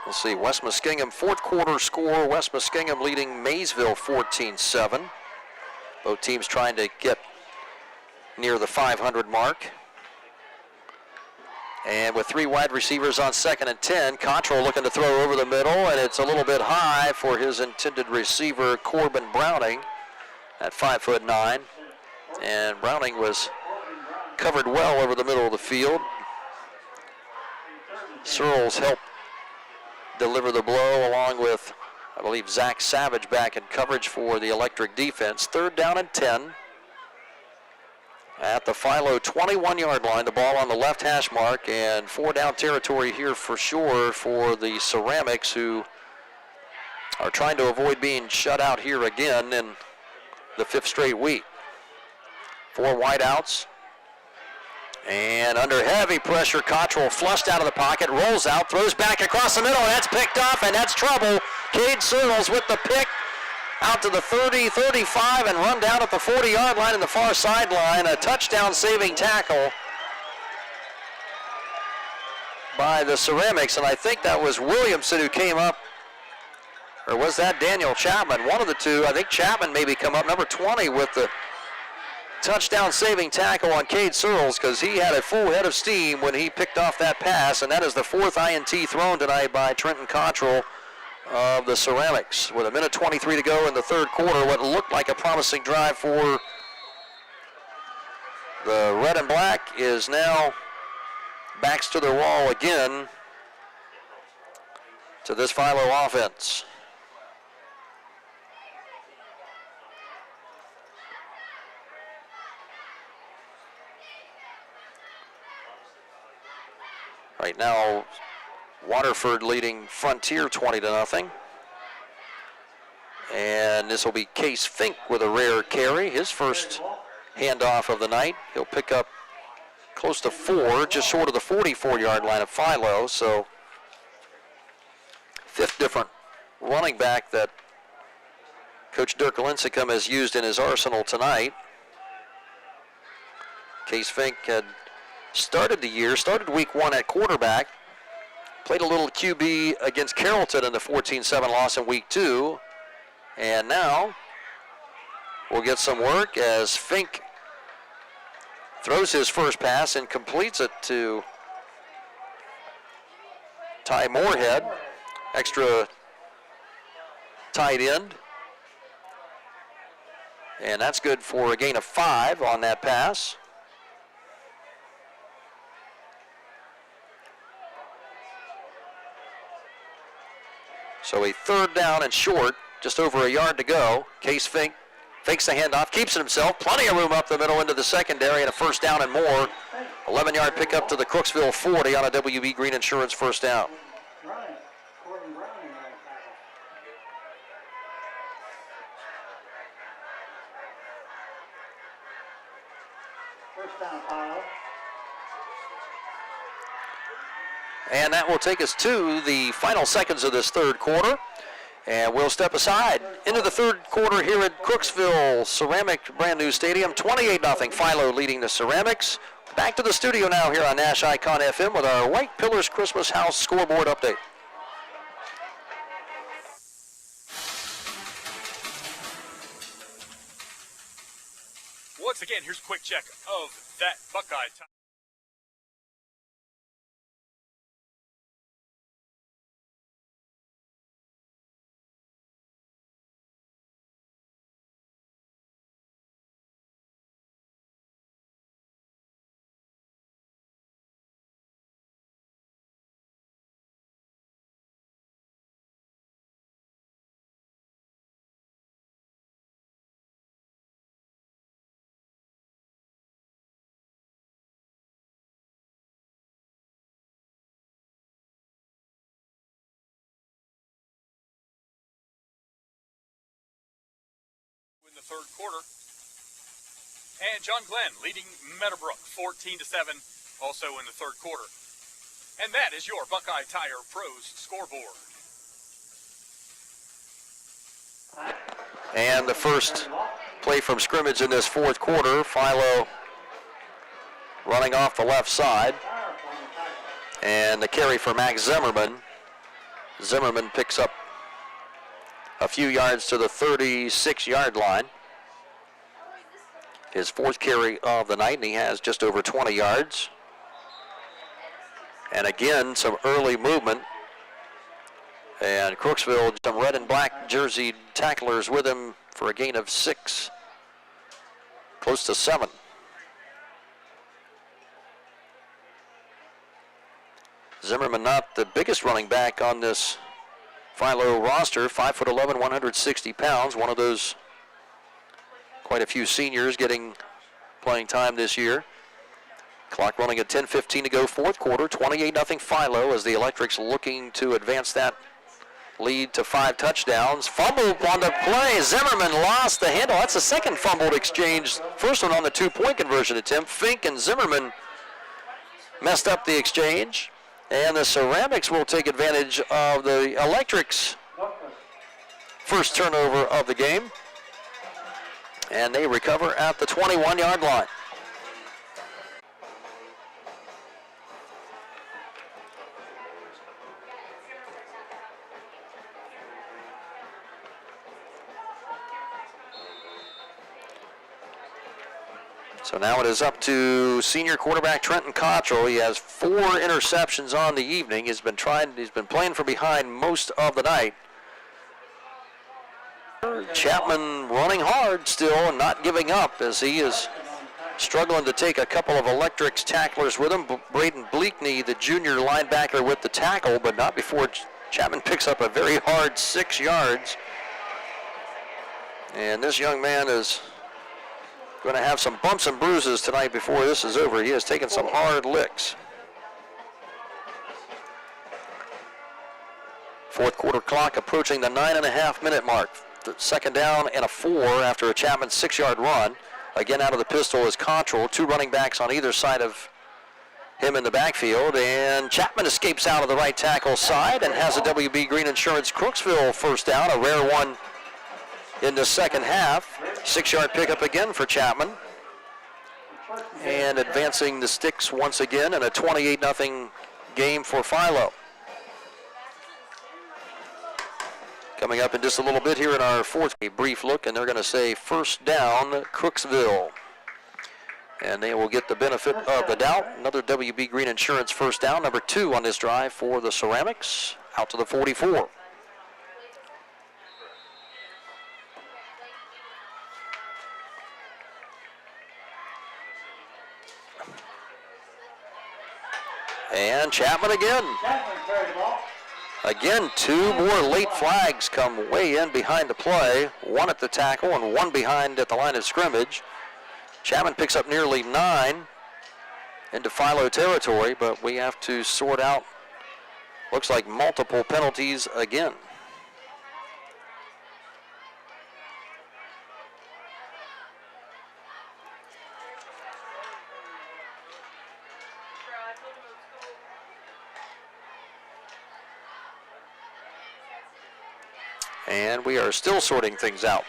We'll see, West Muskingum 4th quarter score. West Muskingum leading Maysville 14-7. Both teams trying to get near the 500 mark. And with 3 wide receivers on 2nd and 10, Cottrell looking to throw over the middle, and it's a little bit high for his intended receiver, Corbin Browning, at 5'9". And Browning was covered well over the middle of the field. Searles helped deliver the blow along with, I believe, Zach Savage back in coverage for the Electric defense. 3rd down and 10. At the Philo 21-yard line, the ball on the left hash mark, and 4-down territory here for sure for the Ceramics, who are trying to avoid being shut out here again in the 5th straight week. 4 wideouts, and under heavy pressure, Cottrell flushed out of the pocket, rolls out, throws back across the middle, and that's picked off, and that's trouble. Cade Searles with the pick. Out to the 30, 35, and run down at the 40-yard line in the far sideline. A touchdown-saving tackle by the Ceramics, and I think that was Williamson who came up, or was that Daniel Chapman? One of the two. I think Chapman maybe come up, number 20, with the touchdown-saving tackle on Cade Searles, because he had a full head of steam when he picked off that pass, and that is the 4th INT thrown tonight by Trenton Cottrell of the Ceramics. With a minute 23 to go in the 3rd quarter, what looked like a promising drive for the red and black is now backs to the wall again to this Philo offense. Right now, Waterford leading Frontier 20-0. And this will be Case Fink with a rare carry. His first handoff of the night. He'll pick up close to 4, just short of the 44-yard line of Philo. So 5th different running back that Coach Dirk Lincecum has used in his arsenal tonight. Case Fink had started week 1 at quarterback. Played a little QB against Carrollton in the 14-7 loss in week 2. And now we'll get some work as Fink throws his first pass and completes it to Ty Moorhead, extra tight end. And that's good for a gain of 5 on that pass. So a 3rd down and short, just over a yard to go. Case Fink fakes the handoff, keeps it himself. Plenty of room up the middle into the secondary, and a 1st down and more. 11-yard pickup to the Crooksville 40 on a WB Green Insurance 1st down. And that will take us to the final seconds of this third quarter. And we'll step aside into the third quarter here at Crooksville Ceramic brand new stadium. 28-0 Philo leading the Ceramics. Back to the studio now here on Nash Icon FM with our White Pillars Christmas House scoreboard update.
Once again, here's a quick check of that Buckeye time. In the third quarter. And John Glenn leading Meadowbrook 14-7 also in the third quarter. And that is your Buckeye Tire Pros scoreboard.
And the first play from scrimmage in this fourth quarter, Philo running off the left side. And the carry for Max Zimmerman. Zimmerman picks up a few yards to the 36-yard line. His fourth carry of the night, and he has just over 20 yards. And again, some early movement. And Crooksville, some red and black jersey tacklers with him for a gain of 6, close to 7. Zimmerman not the biggest running back on this Philo roster, 5'11", 160 pounds. One of those, quite a few seniors getting playing time this year. Clock running at 10:15 to go, fourth quarter, 28-0 Philo as the Electrics looking to advance that lead to 5 touchdowns. Fumble on the play. Zimmerman lost the handle. That's the second fumbled exchange. First one on the 2-point conversion attempt. Fink and Zimmerman messed up the exchange. And the Ceramics will take advantage of the Electrics' first turnover of the game. And they recover at the 21-yard line. So now it is up to senior quarterback Trenton Cottrell. He has 4 interceptions on the evening. He's been playing from behind most of the night. Chapman running hard still and not giving up as he is struggling to take a couple of Electrics tacklers with him. Braden Bleakney, the junior linebacker, with the tackle, but not before Chapman picks up a very hard 6 yards. And this young man is going to have some bumps and bruises tonight before this is over. He has taken some hard licks. Fourth quarter clock approaching the 9.5-minute mark. Second down and a 4 after a Chapman 6-yard run. Again out of the pistol is Cottrell. 2 running backs on either side of him in the backfield. And Chapman escapes out of the right tackle side and has a WB Green Insurance Crooksville first down, a rare one in the second half. 6-yard pickup again for Chapman. And advancing the sticks once again in a 28-0 game for Philo. Coming up in just a little bit here in our fourth, a brief look, and they're going to say first down, Crooksville. And they will get the benefit of the doubt. Another WB Green Insurance first down, number 2 on this drive for the Ceramics, out to the 44. And Chapman again. Again, 2 more late flags come way in behind the play. 1 at the tackle and 1 behind at the line of scrimmage. Chapman picks up nearly 9 into Philo territory, but we have to sort out, looks like multiple penalties again. And we are still sorting things out.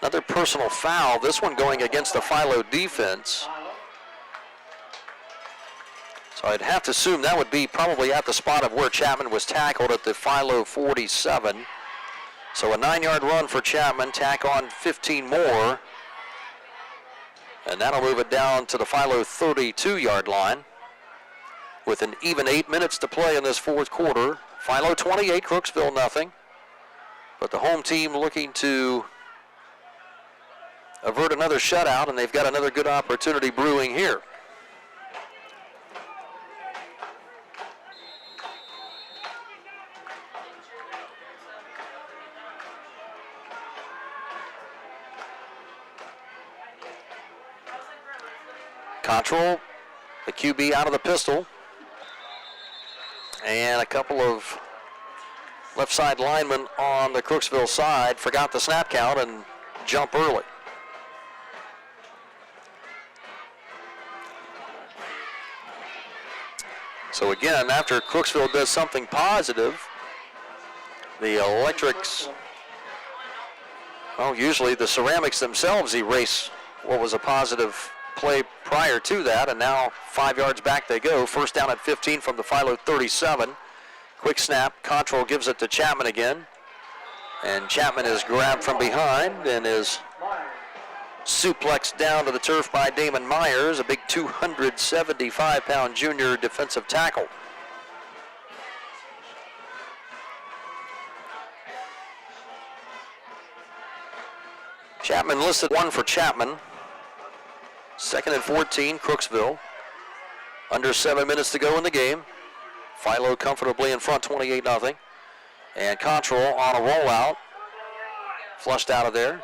Another personal foul, this one going against the Philo defense. So I'd have to assume that would be probably at the spot of where Chapman was tackled at the Philo 47. So a 9-yard run for Chapman, tack on 15 more. And that'll move it down to the Philo 32-yard line with an even 8 minutes to play in this fourth quarter. Philo 28, Crooksville nothing. But the home team looking to avert another shutout, and they've got another good opportunity brewing here. Control, the QB out of the pistol. And a couple of left side linemen on the Crooksville side forgot the snap count and jump early. So again, after Crooksville does something positive, the Electrics, well, usually the Ceramics themselves erase what was a positive play prior to that, and now 5 yards back they go. First down at 15 from the Philo 37. Quick snap, Control gives it to Chapman again, and Chapman is grabbed from behind and is suplexed down to the turf by Damon Myers, a big 275-pound junior defensive tackle. Chapman listed one for Chapman. Second and 14, Crooksville. Under 7 minutes to go in the game. Philo comfortably in front, 28-0. And Control on a rollout. Flushed out of there.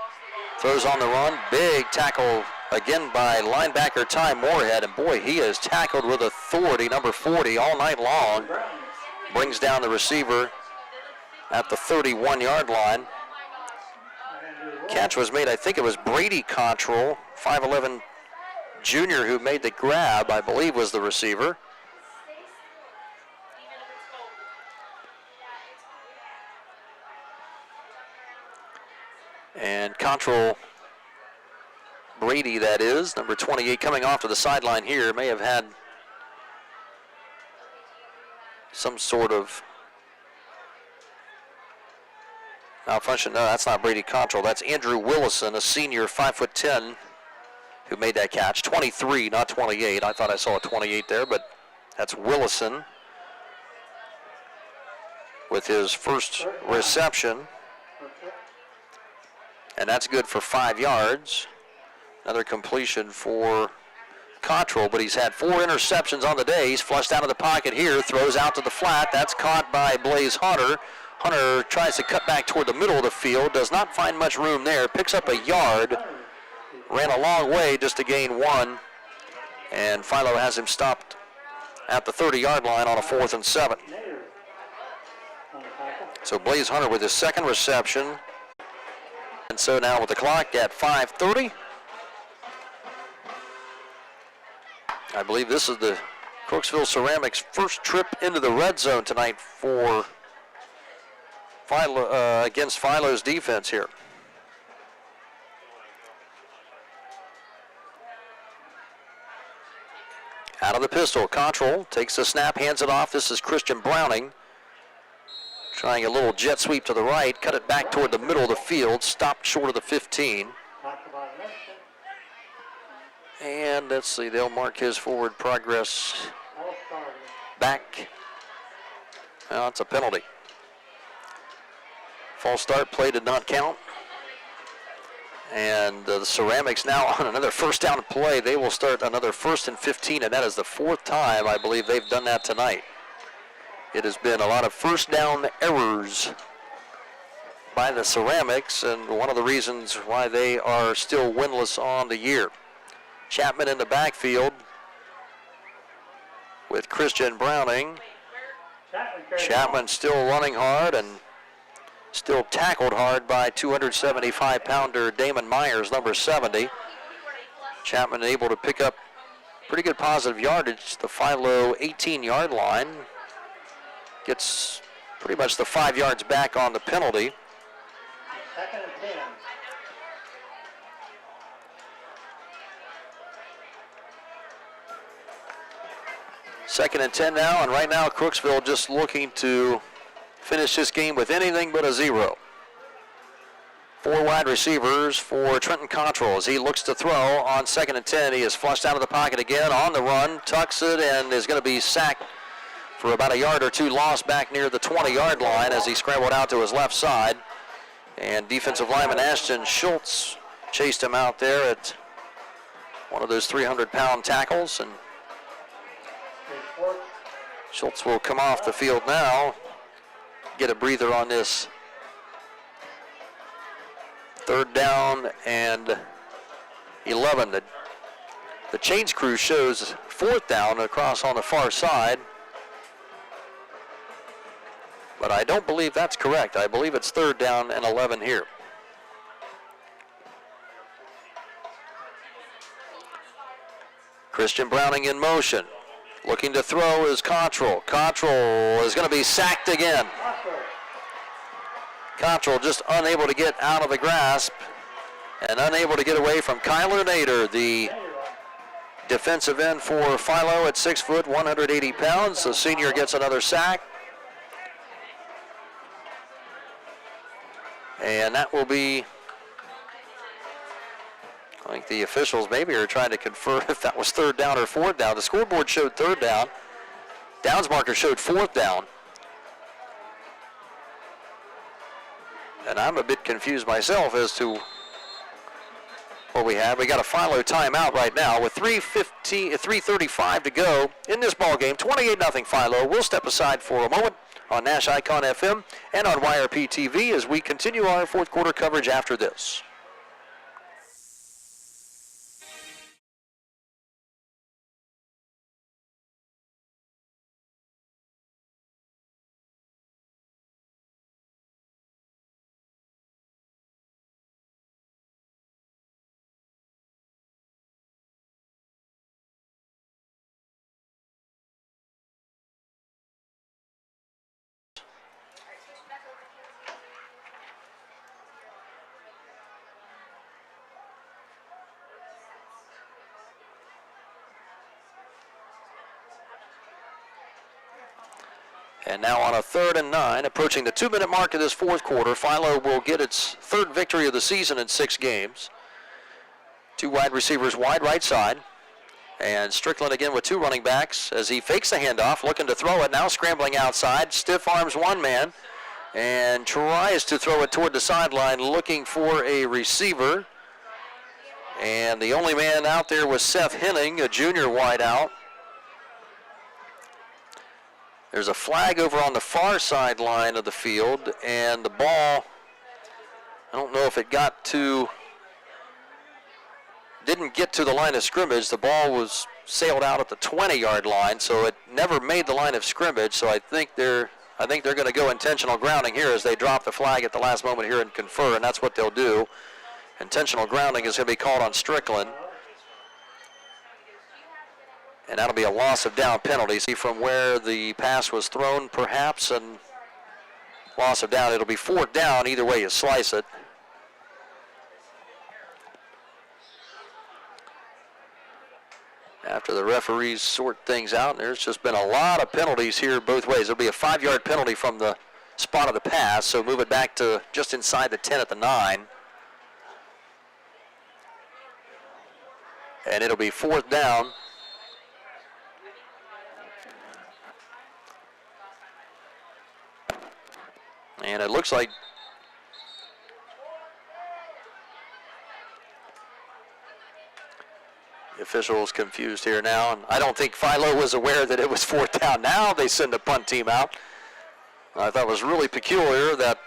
Throws on the run. Big tackle again by linebacker Ty Moorhead. And boy, he is tackled with authority, number 40, all night long. Brings down the receiver at the 31-yard line. Catch was made, I think it was Brady Control, 5'11" junior who made the grab, I believe was the receiver. And Control Brady, that is, number 28, coming off to the sideline here, may have had some sort of malfunction. No, that's not Brady Control. That's Andrew Willison, a senior, 5'10", who made that catch. 23, not 28. I thought I saw a 28 there, but that's Willison with his first reception. And that's good for 5 yards. Another completion for Control, but he's had 4 interceptions on the day. He's flushed out of the pocket here, throws out to the flat. That's caught by Blaze Hunter. Hunter tries to cut back toward the middle of the field, does not find much room there, picks up a yard, ran a long way just to gain 1, and Philo has him stopped at the 30-yard line on a 4th and 7. So Blaze Hunter with his second reception. And so now with the clock at 5:30, I believe this is the Crooksville Ceramics' first trip into the red zone tonight for Philo, against Philo's defense here. Out of the pistol, Control takes the snap, hands it off. This is Christian Browning. Trying a little jet sweep to the right, cut it back toward the middle of the field, stopped short of the 15. And let's see, they'll mark his forward progress back. Well, it's a penalty. False start play did not count. And the Ceramics now on another first down play. They will start another 1st and 15, and that is the 4th time I believe they've done that tonight. It has been a lot of first down errors by the Ceramics, and one of the reasons why they are still winless on the year. Chapman in the backfield with Christian Browning. Chapman still running hard and still tackled hard by 275-pounder Damon Myers, number 70. Chapman able to pick up pretty good positive yardage. The Philo 18-yard line. Gets pretty much the 5 yards back on the penalty.
Second and 10.
Second and 10 now, and right now Crooksville just looking to finish this game with anything but a 0. 4 wide receivers for Trenton Cottrell as he looks to throw on second and 10. He is flushed out of the pocket again on the run, tucks it, and is going to be sacked for about a yard or two lost back near the 20-yard line as he scrambled out to his left side. And defensive lineman Ashton Schultz chased him out there at one of those 300-pound tackles, and Schultz will come off the field now, get a breather on this 3rd down and 11. The change crew shows 4th down across on the far side, but I don't believe that's correct. I believe it's 3rd down and 11 here. Christian Browning in motion. Looking to throw is Cottrell. Cottrell is going to be sacked again. Cottrell just unable to get out of the grasp and unable to get away from Kyler Nader, the defensive end for Philo at 6 foot, 180 pounds. The senior gets another sack. And that will be, I think the officials maybe are trying to confer if that was 3rd down or 4th down. The scoreboard showed 3rd down. Downs marker showed 4th down. And I'm a bit confused myself as to what we have. We got a Philo timeout right now with 3:35 to go in this ball game. 28-0 Philo. We'll step aside for a moment on Nash Icon FM and on YRP TV as we continue our 4th quarter coverage after this. And now on a 3rd and 9, approaching the 2-minute mark of this 4th quarter, Philo will get its 3rd victory of the season in 6 games. 2 wide receivers wide right side. And Strickland again with 2 running backs as he fakes the handoff, looking to throw it, now scrambling outside, stiff arms one man, and tries to throw it toward the sideline, looking for a receiver. And the only man out there was Seth Henning, a junior wide out. There's a flag over on the far sideline of the field, and the ball, I don't know if it didn't get to the line of scrimmage. The ball was sailed out at the 20-yard line, so it never made the line of scrimmage. So I think they're going to go intentional grounding here as they drop the flag at the last moment here and confer, and that's what they'll do. Intentional grounding is going to be called on Strickland. And that'll be a loss of down penalty. See from where the pass was thrown, perhaps, and loss of down. It'll be 4th down either way you slice it. After the referees sort things out, and there's just been a lot of penalties here both ways. There'll be a 5-yard penalty from the spot of the pass, so move it back to just inside the 10 at the 9. And it'll be 4th down. And it looks like the official's confused here now. And I don't think Philo was aware that it was 4th down. Now they send the punt team out. I thought it was really peculiar that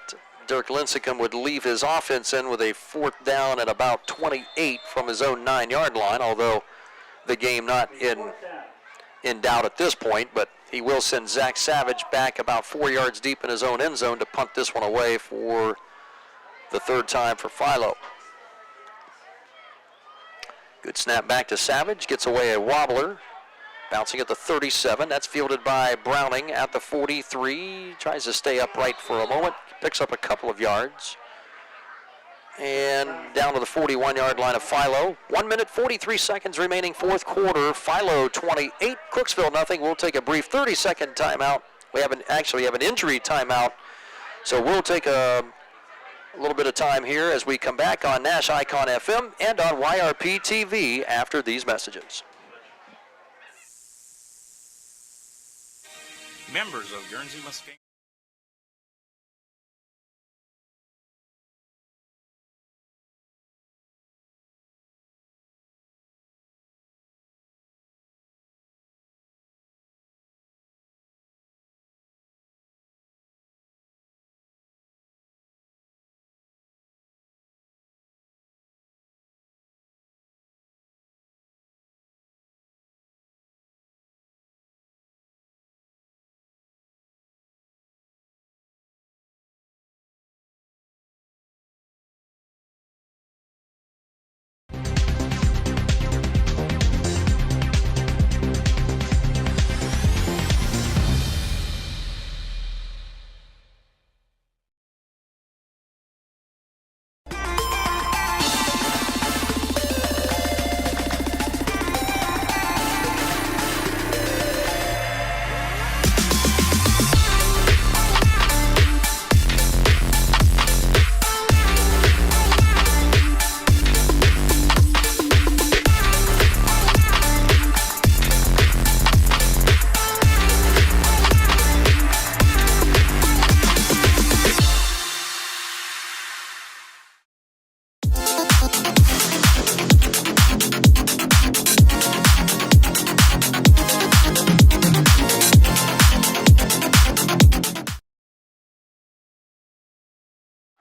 Dirk Lincecum would leave his offense in with a 4th down at about 28 from his own 9-yard line, although the game not in doubt at this point, but he will send Zach Savage back about 4 yards deep in his own end zone to punt this one away for the 3rd time for Philo. Good snap back to Savage, gets away a wobbler. Bouncing at the 37. That's fielded by Browning at the 43. Tries to stay upright for a moment. Picks up a couple of yards. And down to the 41-yard line of Philo. 1 minute, 43 seconds remaining, fourth quarter. Philo 28, Crooksville nothing. We'll take a brief 30-second timeout. We actually have an injury timeout. So we'll take a little bit of time here as we come back on Nash Icon FM and on YRP TV after these messages.
Members of Guernsey Muskeg.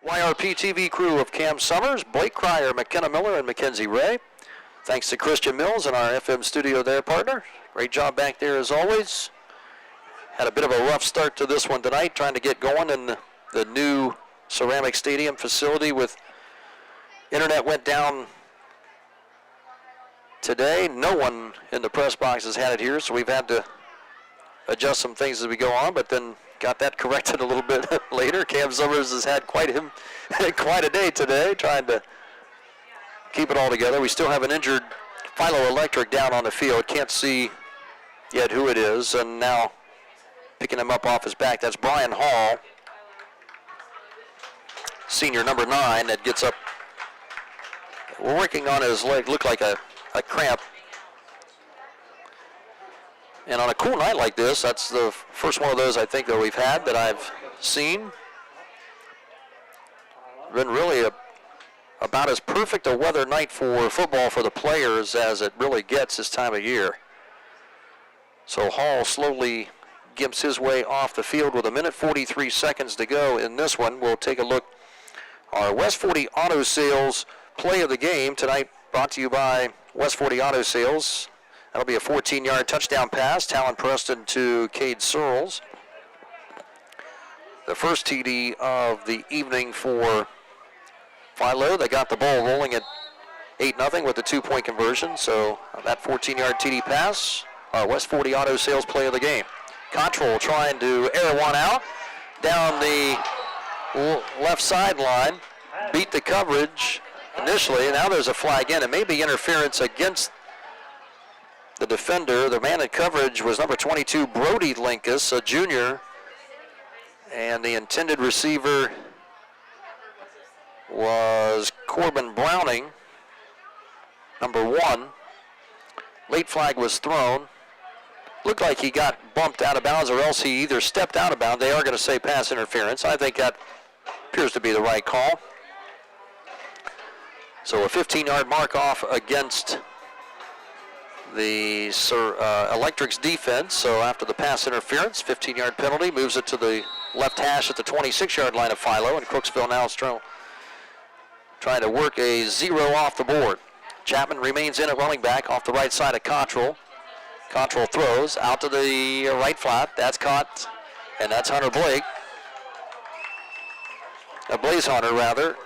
YRP TV crew of Cam Summers, Blake Cryer, McKenna Miller, and Mackenzie Ray. Thanks to Christian Mills and our FM studio there, partner. Great job back there as always. Had a bit of a rough start to this one tonight, trying to get going in the new Ceramic Stadium facility with internet went down today. No one in the press box has had it here, so we've had to adjust some things as we go on, but then got that corrected a little bit later. Cam Summers has had quite a day today, trying to keep it all together. We still have an injured Philo Electric down on the field. Can't see yet who it is, and now picking him up off his back, that's Brian Hall, senior number 9, that gets up. We're working on his leg, looked like a cramp. And on a cool night like this, that's the first one of those I think that we've had that I've seen. Been really about as perfect a weather night for football for the players as it really gets this time of year. So Hall slowly gimps his way off the field with 1 minute 43 seconds to go in this one. We'll take a look. Our West 40 Auto Sales play of the game tonight, brought to you by West 40 Auto Sales. That'll be a 14-yard touchdown pass. Talon Preston to Cade Searles. The first TD of the evening for Philo. They got the ball rolling at 8-0 with the 2-point conversion. So that 14-yard TD pass, our West 40 Auto Sales play of the game. Cottrell trying to air one out down the left sideline. Beat the coverage initially. Now there's a flag in. It may be interference against the defender. The man in coverage was number 22, Brody Linkus, a junior. And the intended receiver was Corbin Browning, number 1. Late flag was thrown. Looked like he got bumped out of bounds, or else he either stepped out of bounds. They are going to say pass interference. I think that appears to be the right call. So a 15-yard mark off against the Electric's defense. So after the pass interference, 15-yard penalty, moves it to the left hash at the 26-yard line of Philo, and Crooksville now is trying to work a 0 off the board. Chapman remains in at running back off the right side of Cottrell. Cottrell throws out to the right flat. That's caught, and that's Hunter Blake. Blaze Hunter, rather.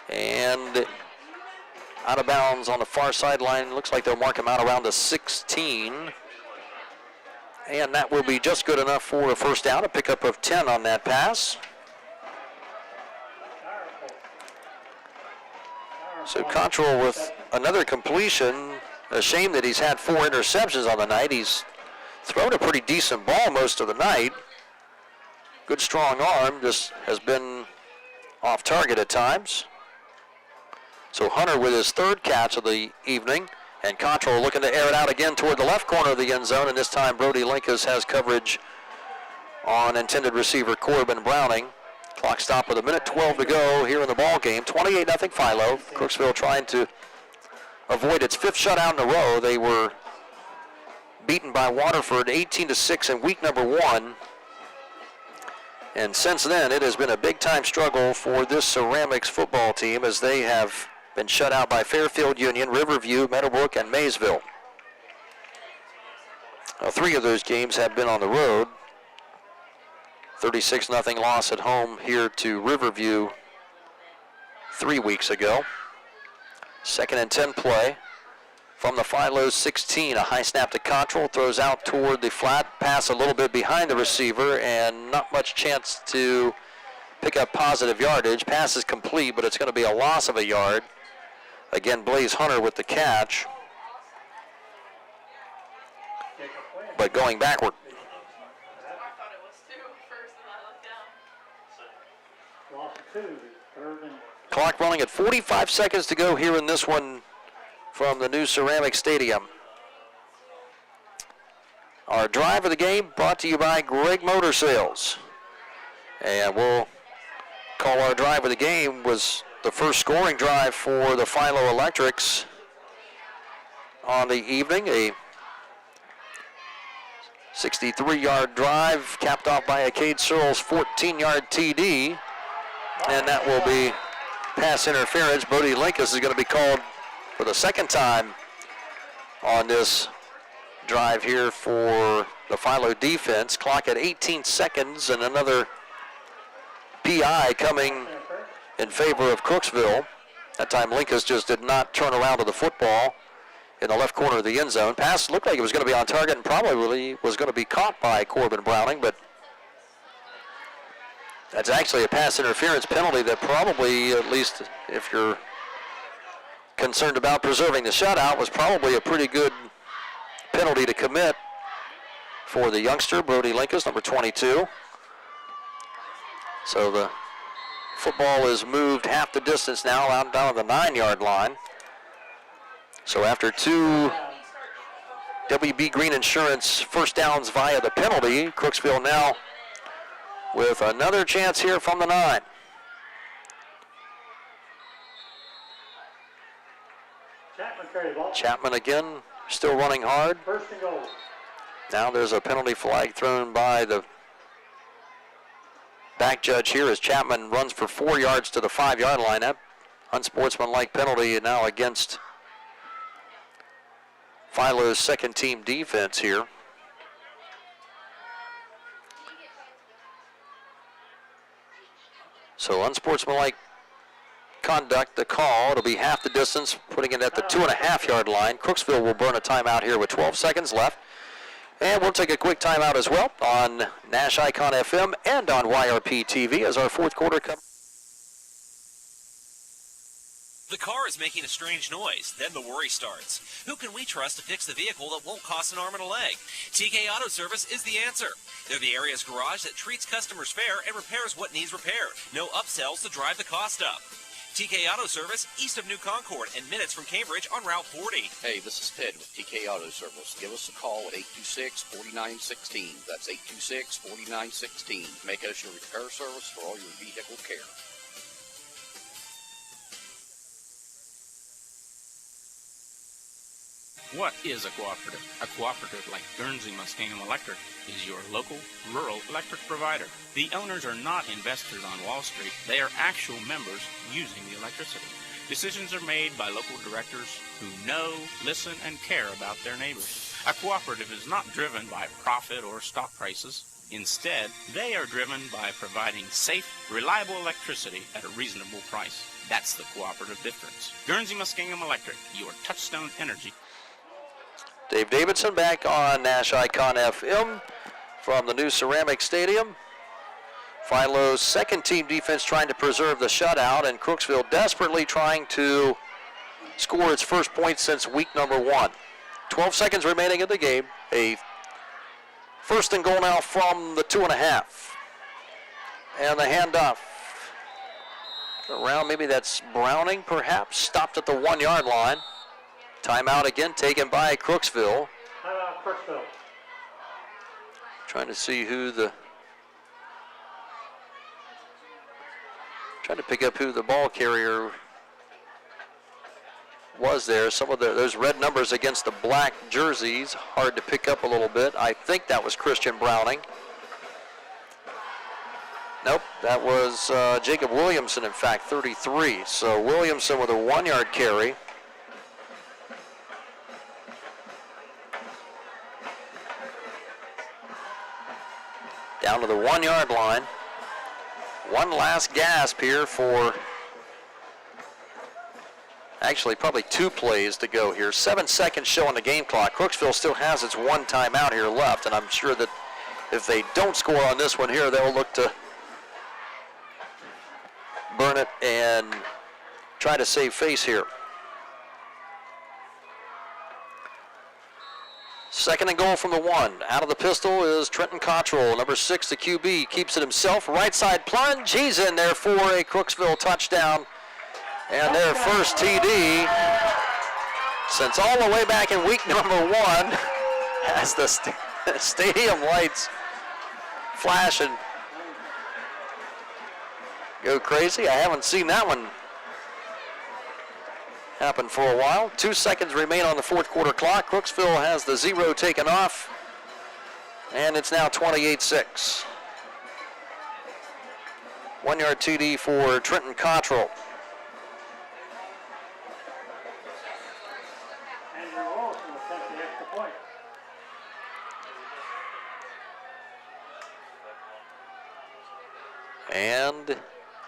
And out of bounds on the far sideline. Looks like they'll mark him out around the 16. And that will be just good enough for a first down, a pickup of 10 on that pass. So Control with another completion. A shame that he's had 4 interceptions on the night. He's thrown a pretty decent ball most of the night. Good strong arm, just has been off target at times. So Hunter with his 3rd catch of the evening, and Control looking to air it out again toward the left corner of the end zone, and this time Brody Linkus has coverage on intended receiver Corbin Browning. Clock stop with 1:12 to go here in the ball game. 28-0 Philo. Crooksville trying to avoid its 5th shutout in a row. They were beaten by Waterford 18-6 in week number 1. And since then, it has been a big-time struggle for this Ceramics football team as they have been shut out by Fairfield Union, Riverview, Meadowbrook, and Maysville. Now, 3 of those games have been on the road. 36-0 loss at home here to Riverview 3 weeks ago. 2nd and 10 play from the Philo's 16. A high snap to Control, throws out toward the flat, pass a little bit behind the receiver, and not much chance to pick up positive yardage. Pass is complete, but it's going to be a loss of a yard. Again, Blaze Hunter with the catch. But going backward. Clock running at 45 seconds to go here in this one from the new Ceramic Stadium. Our drive of the game brought to you by Gregg Motor Sales. And we'll call our drive of the game was the first scoring drive for the Philo Electrics on the evening. A 63-yard drive capped off by Cade Searles' 14-yard TD. And that will be pass interference. Brody Linkus is going to be called for the 2nd time on this drive here for the Philo defense. Clock at 18 seconds and another PI coming in favor of Crooksville. That time Linkus just did not turn around to the football in the left corner of the end zone. Pass looked like it was going to be on target and probably was going to be caught by Corbin Browning, but that's actually a pass interference penalty that probably, at least if you're concerned about preserving the shutout, was probably a pretty good penalty to commit for the youngster, Brody Linkus, number 22. So the football is moved half the distance now, out down to the 9-yard line. So after 2 WB Green Insurance first downs via the penalty, Crooksville now with another chance here from the 9. Chapman again, still running hard.
First and goal.
Now there's a penalty flag thrown by the back judge here as Chapman runs for 4 yards to the 5-yard line. That unsportsmanlike penalty now against Philo's 2nd team defense here. So unsportsmanlike conduct, the call. It'll be half the distance, putting it at the 2.5-yard line. Crooksville will burn a timeout here with 12 seconds left. And we'll take a quick timeout as well on Nash Icon FM and on YRP TV as our 4th quarter comes.
The car is making a strange noise. Then the worry starts. Who can we trust to fix the vehicle that won't cost an arm and a leg? TK Auto Service is the answer. They're the area's garage that treats customers fair and repairs what needs repaired. No upsells to drive the cost up. TK Auto Service, east of New Concord and minutes from Cambridge on Route 40.
Hey, this is Ted with TK Auto Service. Give us a call at 826-4916. That's 826-4916. Make us your repair service for all your vehicle care.
What is a cooperative? A cooperative like Guernsey Muskingum Electric is your local rural electric provider. The owners are not investors on Wall Street. They are actual members using the electricity. Decisions are made by local directors who know, listen, and care about their neighbors. A cooperative is not driven by profit or stock prices. Instead, they are driven by providing safe, reliable electricity at a reasonable price. That's the cooperative difference. Guernsey Muskingum Electric, your touchstone energy.
Dave Davidson back on Nash Icon FM from the new Ceramic Stadium. Philo's second team defense trying to preserve the shutout, and Crooksville desperately trying to score its first point since week number 1. 12 seconds remaining in the game. A first and goal now from the 2.5. And the handoff around, maybe that's Browning perhaps, stopped at the 1-yard line. Timeout again taken by Crooksville.
Timeout, Crooksville.
Trying to see trying to pick up who the ball carrier was there. Some of those red numbers against the black jerseys, hard to pick up a little bit. I think that was Christian Browning. Nope, that was Jacob Williamson, in fact, 33. So Williamson with a 1-yard carry. Down to the 1-yard line. One last gasp here for actually probably 2 plays to go here. 7 seconds showing the game clock. Crooksville still has its 1 timeout here left, and I'm sure that if they don't score on this one here, they'll look to burn it and try to save face here. Second and goal from the 1. Out of the pistol is Trenton Cottrell, number 6, the QB. Keeps it himself. Right side plunge. He's in there for a Crooksville touchdown. And their first TD since all the way back in week number 1 as the stadium lights flash and go crazy. I haven't seen that one happen for a while. 2 seconds remain on the 4th quarter clock. Crooksville has the 0 taken off, and it's now 28-6. 1-yard TD for Trenton Cottrell. And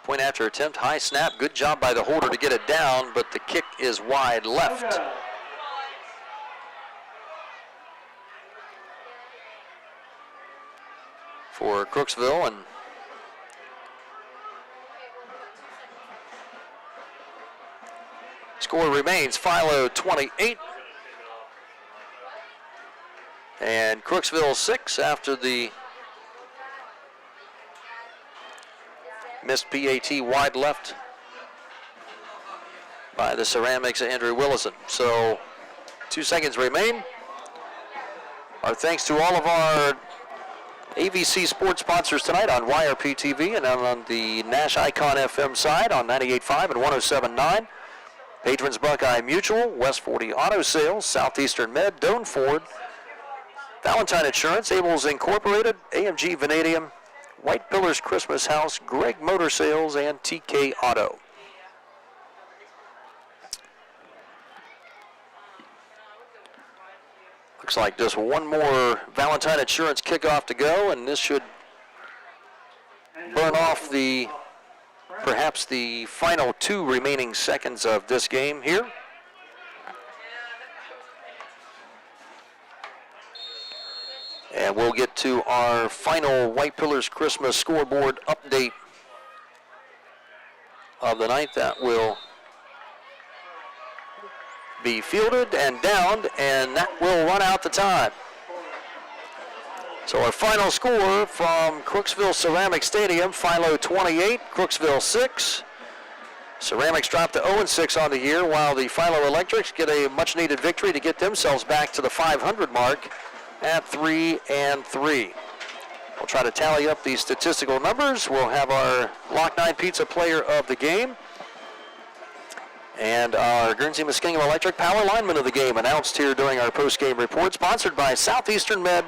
point after attempt, high snap, good job by the holder to get it down, but the kick is wide left. For Crooksville, and score remains Philo 28 and Crooksville 6 after the missed PAT wide left by the Ceramics' Andrew Willison. So 2 seconds remain. Our thanks to all of our AVC sports sponsors tonight on YRP TV and on the Nash Icon FM side on 98.5 and 107.9. Patrons Buckeye Mutual, West 40 Auto Sales, Southeastern Med, Doan Ford, Valentine Insurance, Abels Incorporated, AMG Vanadium, White Pillars Christmas House, Gregg Motor Sales, and TK Auto. Looks like just one more Valentine Insurance kickoff to go, and this should burn off perhaps the final 2 remaining seconds of this game here. And we'll get to our final White Pillars Christmas scoreboard update of the night. That will be fielded and downed, and that will run out the time. So our final score from Crooksville Ceramic Stadium, Philo 28, Crooksville 6. Ceramics dropped to 0-6 on the year, while the Philo Electrics get a much-needed victory to get themselves back to the 500 mark at 3-3. We'll try to tally up these statistical numbers. We'll have our Lock 9 Pizza Player of the Game and our Guernsey Muskingum Electric Power Lineman of the Game announced here during our post-game report, sponsored by Southeastern Med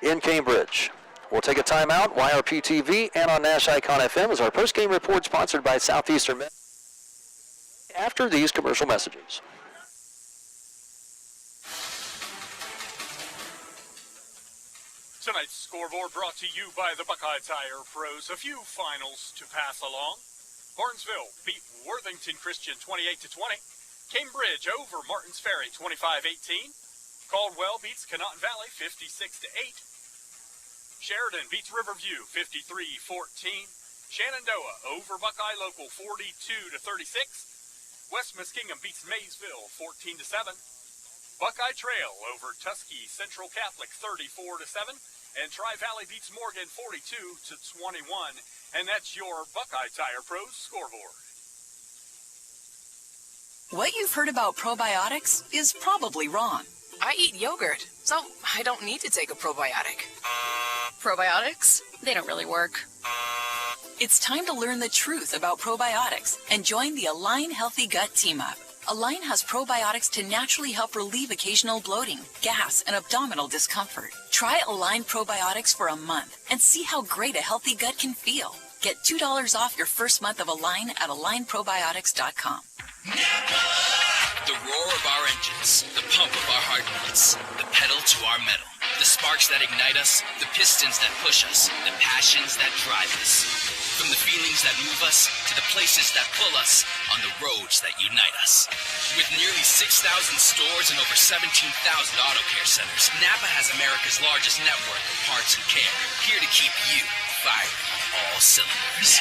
in Cambridge. We'll take a timeout, YRP TV, and on Nash Icon FM is our post-game report sponsored by Southeastern Med after these commercial messages.
Tonight's scoreboard brought to you by the Buckeye Tire Pros. A few finals to pass along. Barnesville beat Worthington Christian 28-20. Cambridge over Martins Ferry 25-18. Caldwell beats Canot Valley 56-8. Sheridan beats Riverview 53-14. Shenandoah over Buckeye Local 42-36. West Muskingum beats Maysville 14-7. Buckeye Trail over Tuskegee Central Catholic 34-7. And Tri-Valley beats Morgan 42-21. And that's your Buckeye Tire Pros scoreboard.
What you've heard about probiotics is probably wrong.
I eat yogurt, so I don't need to take a probiotic.
Probiotics? They don't really work. It's time to learn the truth about probiotics and join the Align Healthy Gut Team Up. Align has probiotics to naturally help relieve occasional bloating, gas, and abdominal discomfort. Try Align probiotics for a month and see how great a healthy gut can feel. Get $2 off your first month of Align at alignprobiotics.com.
The roar of our engines, the pump of our heartbeats, the pedal to our metal, the sparks that ignite us, the pistons that push us, the passions that drive us. From the feelings that move us to the places that pull us on the roads that unite us. With nearly 6,000 stores and over 17,000 auto care centers, Napa has America's largest network of parts and care, here to keep you firing on all cylinders.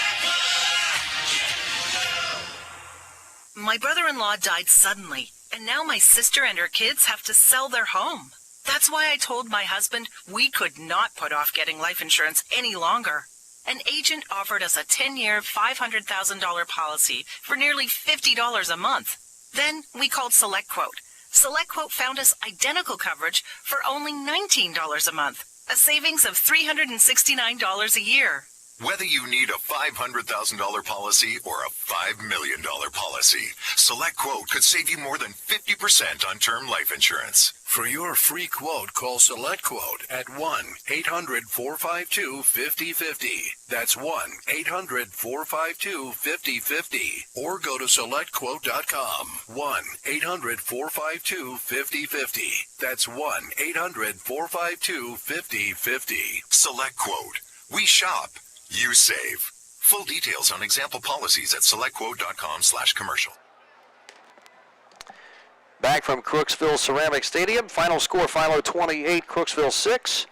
My brother-in-law died suddenly, and now my sister and her kids have to sell their home. That's why I told my husband we could not put off getting life insurance any longer. An agent offered us a 10-year, $500,000 policy for nearly $50 a month. Then we called SelectQuote. SelectQuote found us identical coverage for only $19 a month, a savings of $369 a year.
Whether you need a $500,000 policy or a $5 million policy, SelectQuote could save you more than 50% on term life insurance. For your free quote, call SelectQuote at 1-800-452-5050. That's 1-800-452-5050. Or go to SelectQuote.com. 1-800-452-5050. That's 1-800-452-5050. SelectQuote. We shop. You save. Full details on example policies at selectquote.com/commercial.
Back from Crooksville Ceramic Stadium. Final score, Philo 28, Crooksville 6.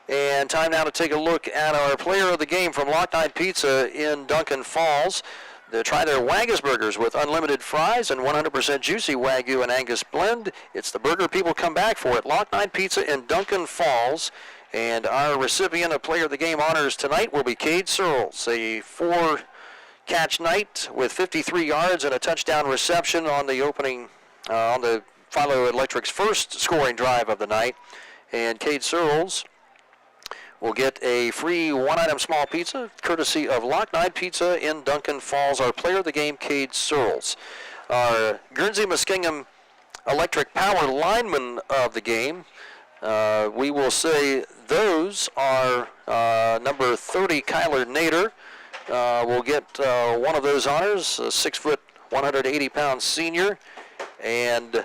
And time now to take a look at our player of the game from Lock 9 Pizza in Duncan Falls. They try their Waggus burgers with unlimited fries and 100% juicy Wagyu and Angus blend. It's the burger people come back for at Lock 9 Pizza in Duncan Falls. And our recipient of Player of the Game honors tonight will be Cade Searles, a 4-catch night with 53 yards and a touchdown reception on the opening, on the Philo Electric's first scoring drive of the night. And Cade Searles will get a free one-item small pizza, courtesy of Lock 9 Pizza in Duncan Falls. Our Player of the Game, Cade Searles. Our Guernsey Muskingum Electric Power lineman of the game, we will say those are number 30, Kyler Nader. Will get one of those honors, a 6-foot, 180-pound senior. And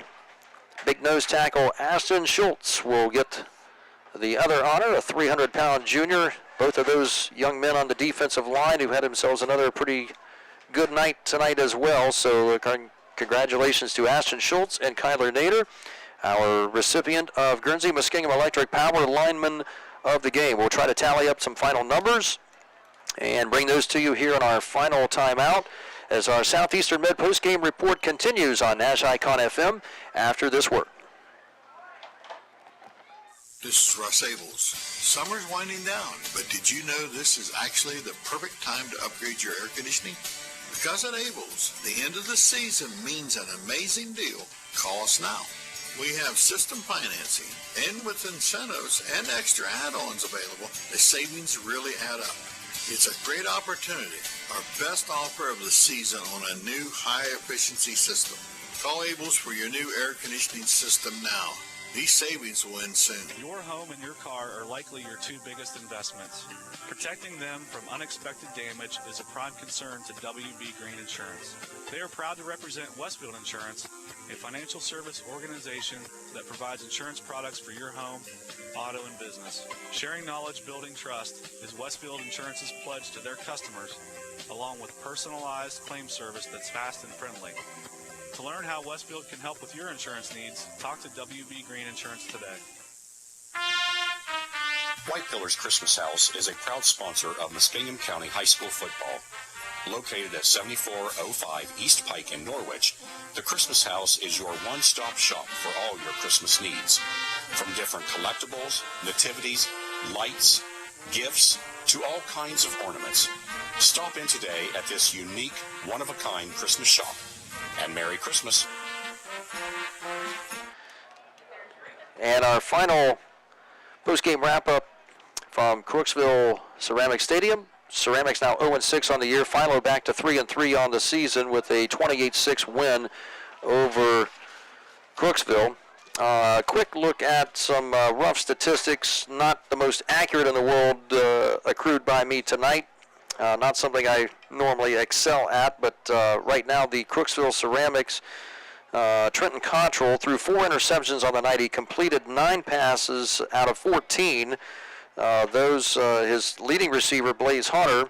big nose tackle Aston Schultz will get the other honor, a 300-pound junior. Both of those young men on the defensive line who had themselves another pretty good night tonight as well. So congratulations to Aston Schultz and Kyler Nader, our recipient of Guernsey Muskingum Electric Power Lineman of the Game. We'll try to tally up some final numbers and bring those to you here in our final timeout as our Southeastern Med post-game report continues on Nash Icon FM after this word.
This is Russ Abels. Summer's winding down, but did you know this is actually the perfect time to upgrade your air conditioning? Because at Abels, the end of the season means an amazing deal. Call us now. We have system financing, and with incentives and extra add-ons available, the savings really add up. It's a great opportunity, our best offer of the season on a new high-efficiency system. Call Abels for your new air conditioning system now. These savings will end soon.
Your home and your car are likely your two biggest investments. Protecting them from unexpected damage is a prime concern to WB Green Insurance. They are proud to represent Westfield Insurance, a financial service organization that provides insurance products for your home, auto, and business. Sharing knowledge, building trust is Westfield Insurance's pledge to their customers, along with personalized claim service that's fast and friendly. To learn how Westfield can help with your insurance needs, talk to WB Green Insurance today.
White Pillars Christmas House is a proud sponsor of Muskingum County High School football. Located at 7405 East Pike in Norwich, the Christmas House is your one-stop shop for all your Christmas needs. From different collectibles, nativities, lights, gifts, to all kinds of ornaments. Stop in today at this unique, one-of-a-kind Christmas shop. And Merry Christmas.
And our final post-game wrap-up from Crooksville Ceramic Stadium. Ceramics now 0-6 on the year. Philo back to 3-3 on the season with a 28-6 win over Crooksville. Quick look at some rough statistics, not the most accurate in the world accrued by me tonight. Not something I normally excel at, but right now the Crooksville Ceramics, Trenton Cottrell threw 4 interceptions on the night. He completed 9 passes out of 14. His leading receiver, Blaze Hunter,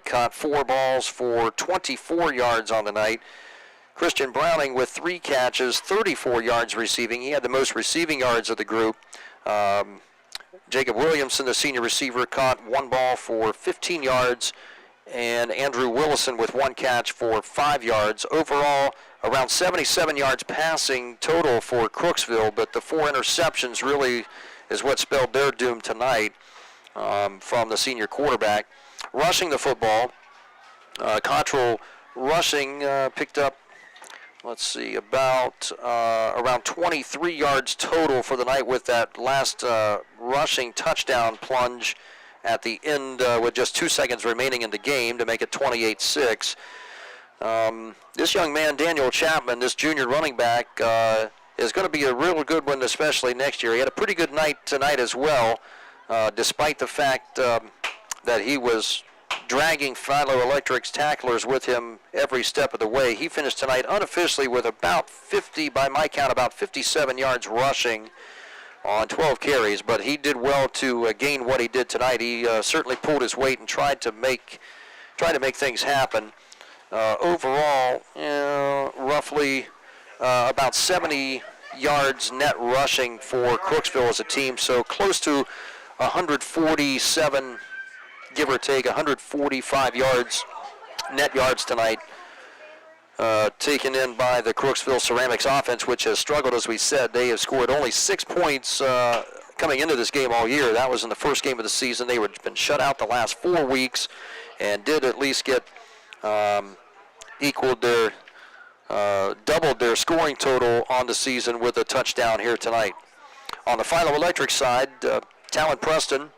caught 4 balls for 24 yards on the night. Christian Browning with 3 catches, 34 yards receiving. He had the most receiving yards of the group. Jacob Williamson, the senior receiver, caught 1 ball for 15 yards, and Andrew Willison with 1 catch for 5 yards. Overall, around 77 yards passing total for Crooksville, but the 4 interceptions really is what spelled their doom tonight from the senior quarterback. Rushing the football, Cottrell rushing picked up, about around 23 yards total for the night with that last rushing touchdown plunge at the end with just 2 seconds remaining in the game to make it 28-6. This young man, Daniel Chapman, this junior running back, is going to be a real good one, especially next year. He had a pretty good night tonight as well, despite the fact that he was dragging Philo Electric's tacklers with him every step of the way. He finished tonight unofficially with about 50, by my count, about 57 yards rushing on 12 carries, but he did well to gain what he did tonight. He certainly pulled his weight and tried to make things happen. Overall, roughly about 70 yards net rushing for Crooksville as a team, so close to 147, give or take, 145 yards, net yards tonight, taken in by the Crooksville Ceramics offense, which has struggled, as we said. They have scored only 6 points coming into this game all year. That was in the first game of the season. They had been shut out the last 4 weeks and did at least get doubled their scoring total on the season with a touchdown here tonight. On the Philo Electric side, Talon Preston,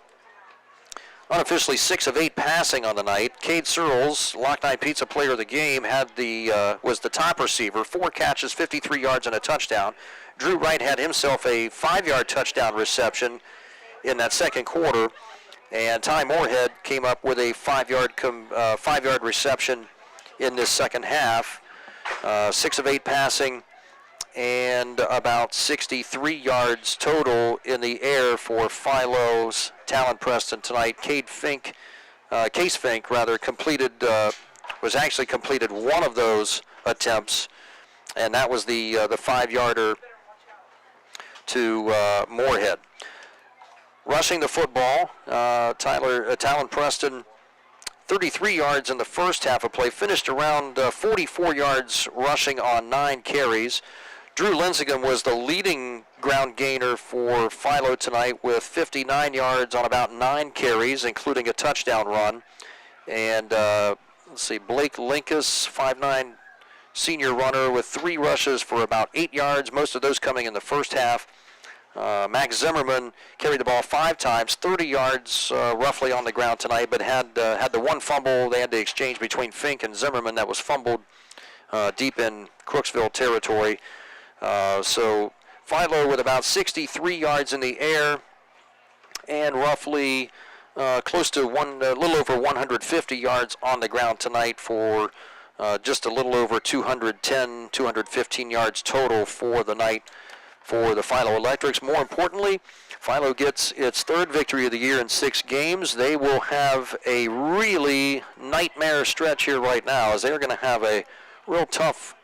unofficially 6 of 8 passing on the night. Cade Searles, Lock 9 Pizza Player of the Game, was the top receiver, 4 catches, 53 yards, and a touchdown. Drew Wright had himself a 5-yard touchdown reception in that second quarter, and Ty Moorhead came up with a 5-yard reception in this second half. 6 of 8 passing and about 63 yards total in the air for Philo's Talon Preston tonight. Case Fink completed one of those attempts, and that was the 5-yarder to Moorhead. Rushing the football, Talon Preston, 33 yards in the first half of play, finished around 44 yards rushing on 9 carries. Drew Linsegum was the leading ground gainer for Philo tonight with 59 yards on about 9 carries, including a touchdown run. And Blake Linkus, 5'9", senior runner with 3 rushes for about 8 yards, most of those coming in the first half. Max Zimmerman carried the ball 5 times, 30 yards roughly on the ground tonight, but had the one fumble they had to exchange between Fink and Zimmerman that was fumbled deep in Crooksville territory. So Philo with about 63 yards in the air and roughly close to a little over 150 yards on the ground tonight for just a little over 210, 215 yards total for the night for the Philo Electrics. More importantly, Philo gets its 3rd victory of the year in 6 games. They will have a really nightmare stretch here right now, as they're going to have a real tough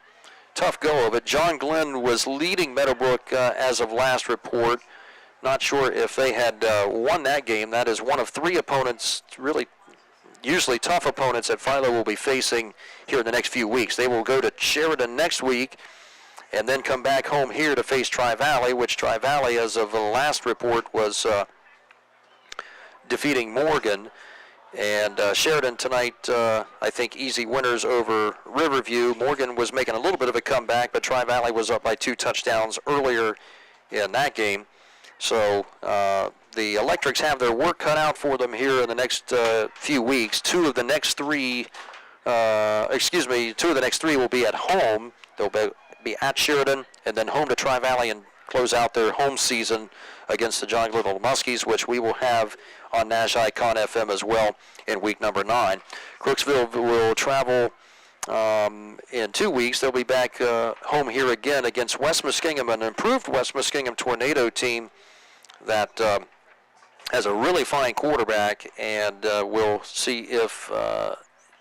go of it. John Glenn was leading Meadowbrook as of last report. Not sure if they had won that game. That is one of 3 opponents, really usually tough opponents that Philo will be facing here in the next few weeks. They will go to Sheridan next week and then come back home here to face Tri-Valley, which Tri-Valley, as of the last report, was defeating Morgan. And Sheridan tonight, I think, easy winners over Riverview. Morgan was making a little bit of a comeback, but Tri-Valley was up by 2 touchdowns earlier in that game. So the Electrics have their work cut out for them here in the next few weeks. 2 of the next 3 will be at home. They'll be at Sheridan and then home to Tri-Valley and close out their home season against the John Glenn Muskies, which we will have on Nash Icon FM as well in week number 9. Crooksville will travel in 2 weeks. They'll be back home here again against West Muskingum, an improved West Muskingum Tornado team that has a really fine quarterback, and we'll see if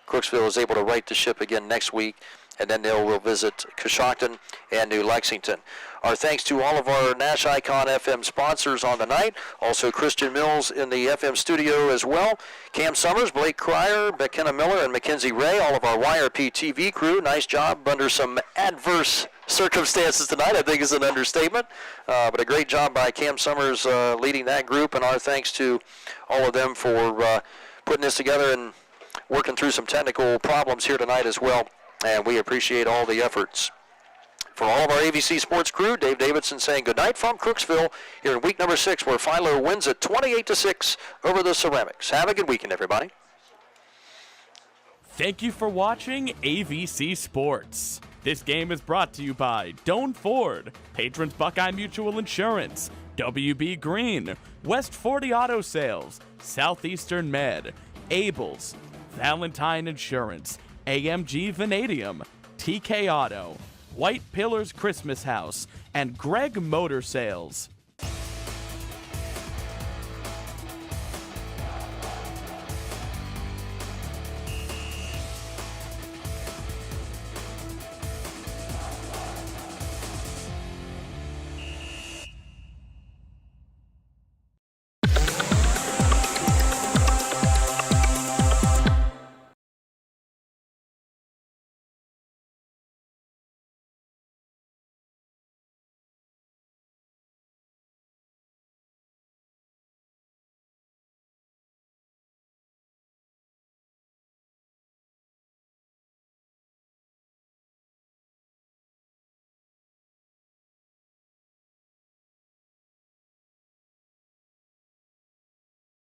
Crooksville is able to right the ship again next week, and then will visit Coshocton and New Lexington. Our thanks to all of our Nash Icon FM sponsors on the night. Also Christian Mills in the FM studio as well. Cam Summers, Blake Cryer, McKenna Miller, and Mackenzie Ray, all of our YRP TV crew. Nice job under some adverse circumstances tonight, I think is an understatement. But a great job by Cam Summers leading that group, and our thanks to all of them for putting this together and working through some technical problems here tonight as well. And we appreciate all the efforts. For all of our AVC Sports crew, Dave Davidson saying good night from Crooksville here in week number 6, where Philo wins it 28-6 over the Ceramics. Have a good weekend, everybody.
Thank you for watching AVC Sports. This game is brought to you by Doan Ford, Patrons Buckeye Mutual Insurance, WB Green, West 40 Auto Sales, Southeastern Med, Abels, Valentine Insurance, AMG Vanadium, TK Auto, White Pillars Christmas House, and Gregg Motor Sales.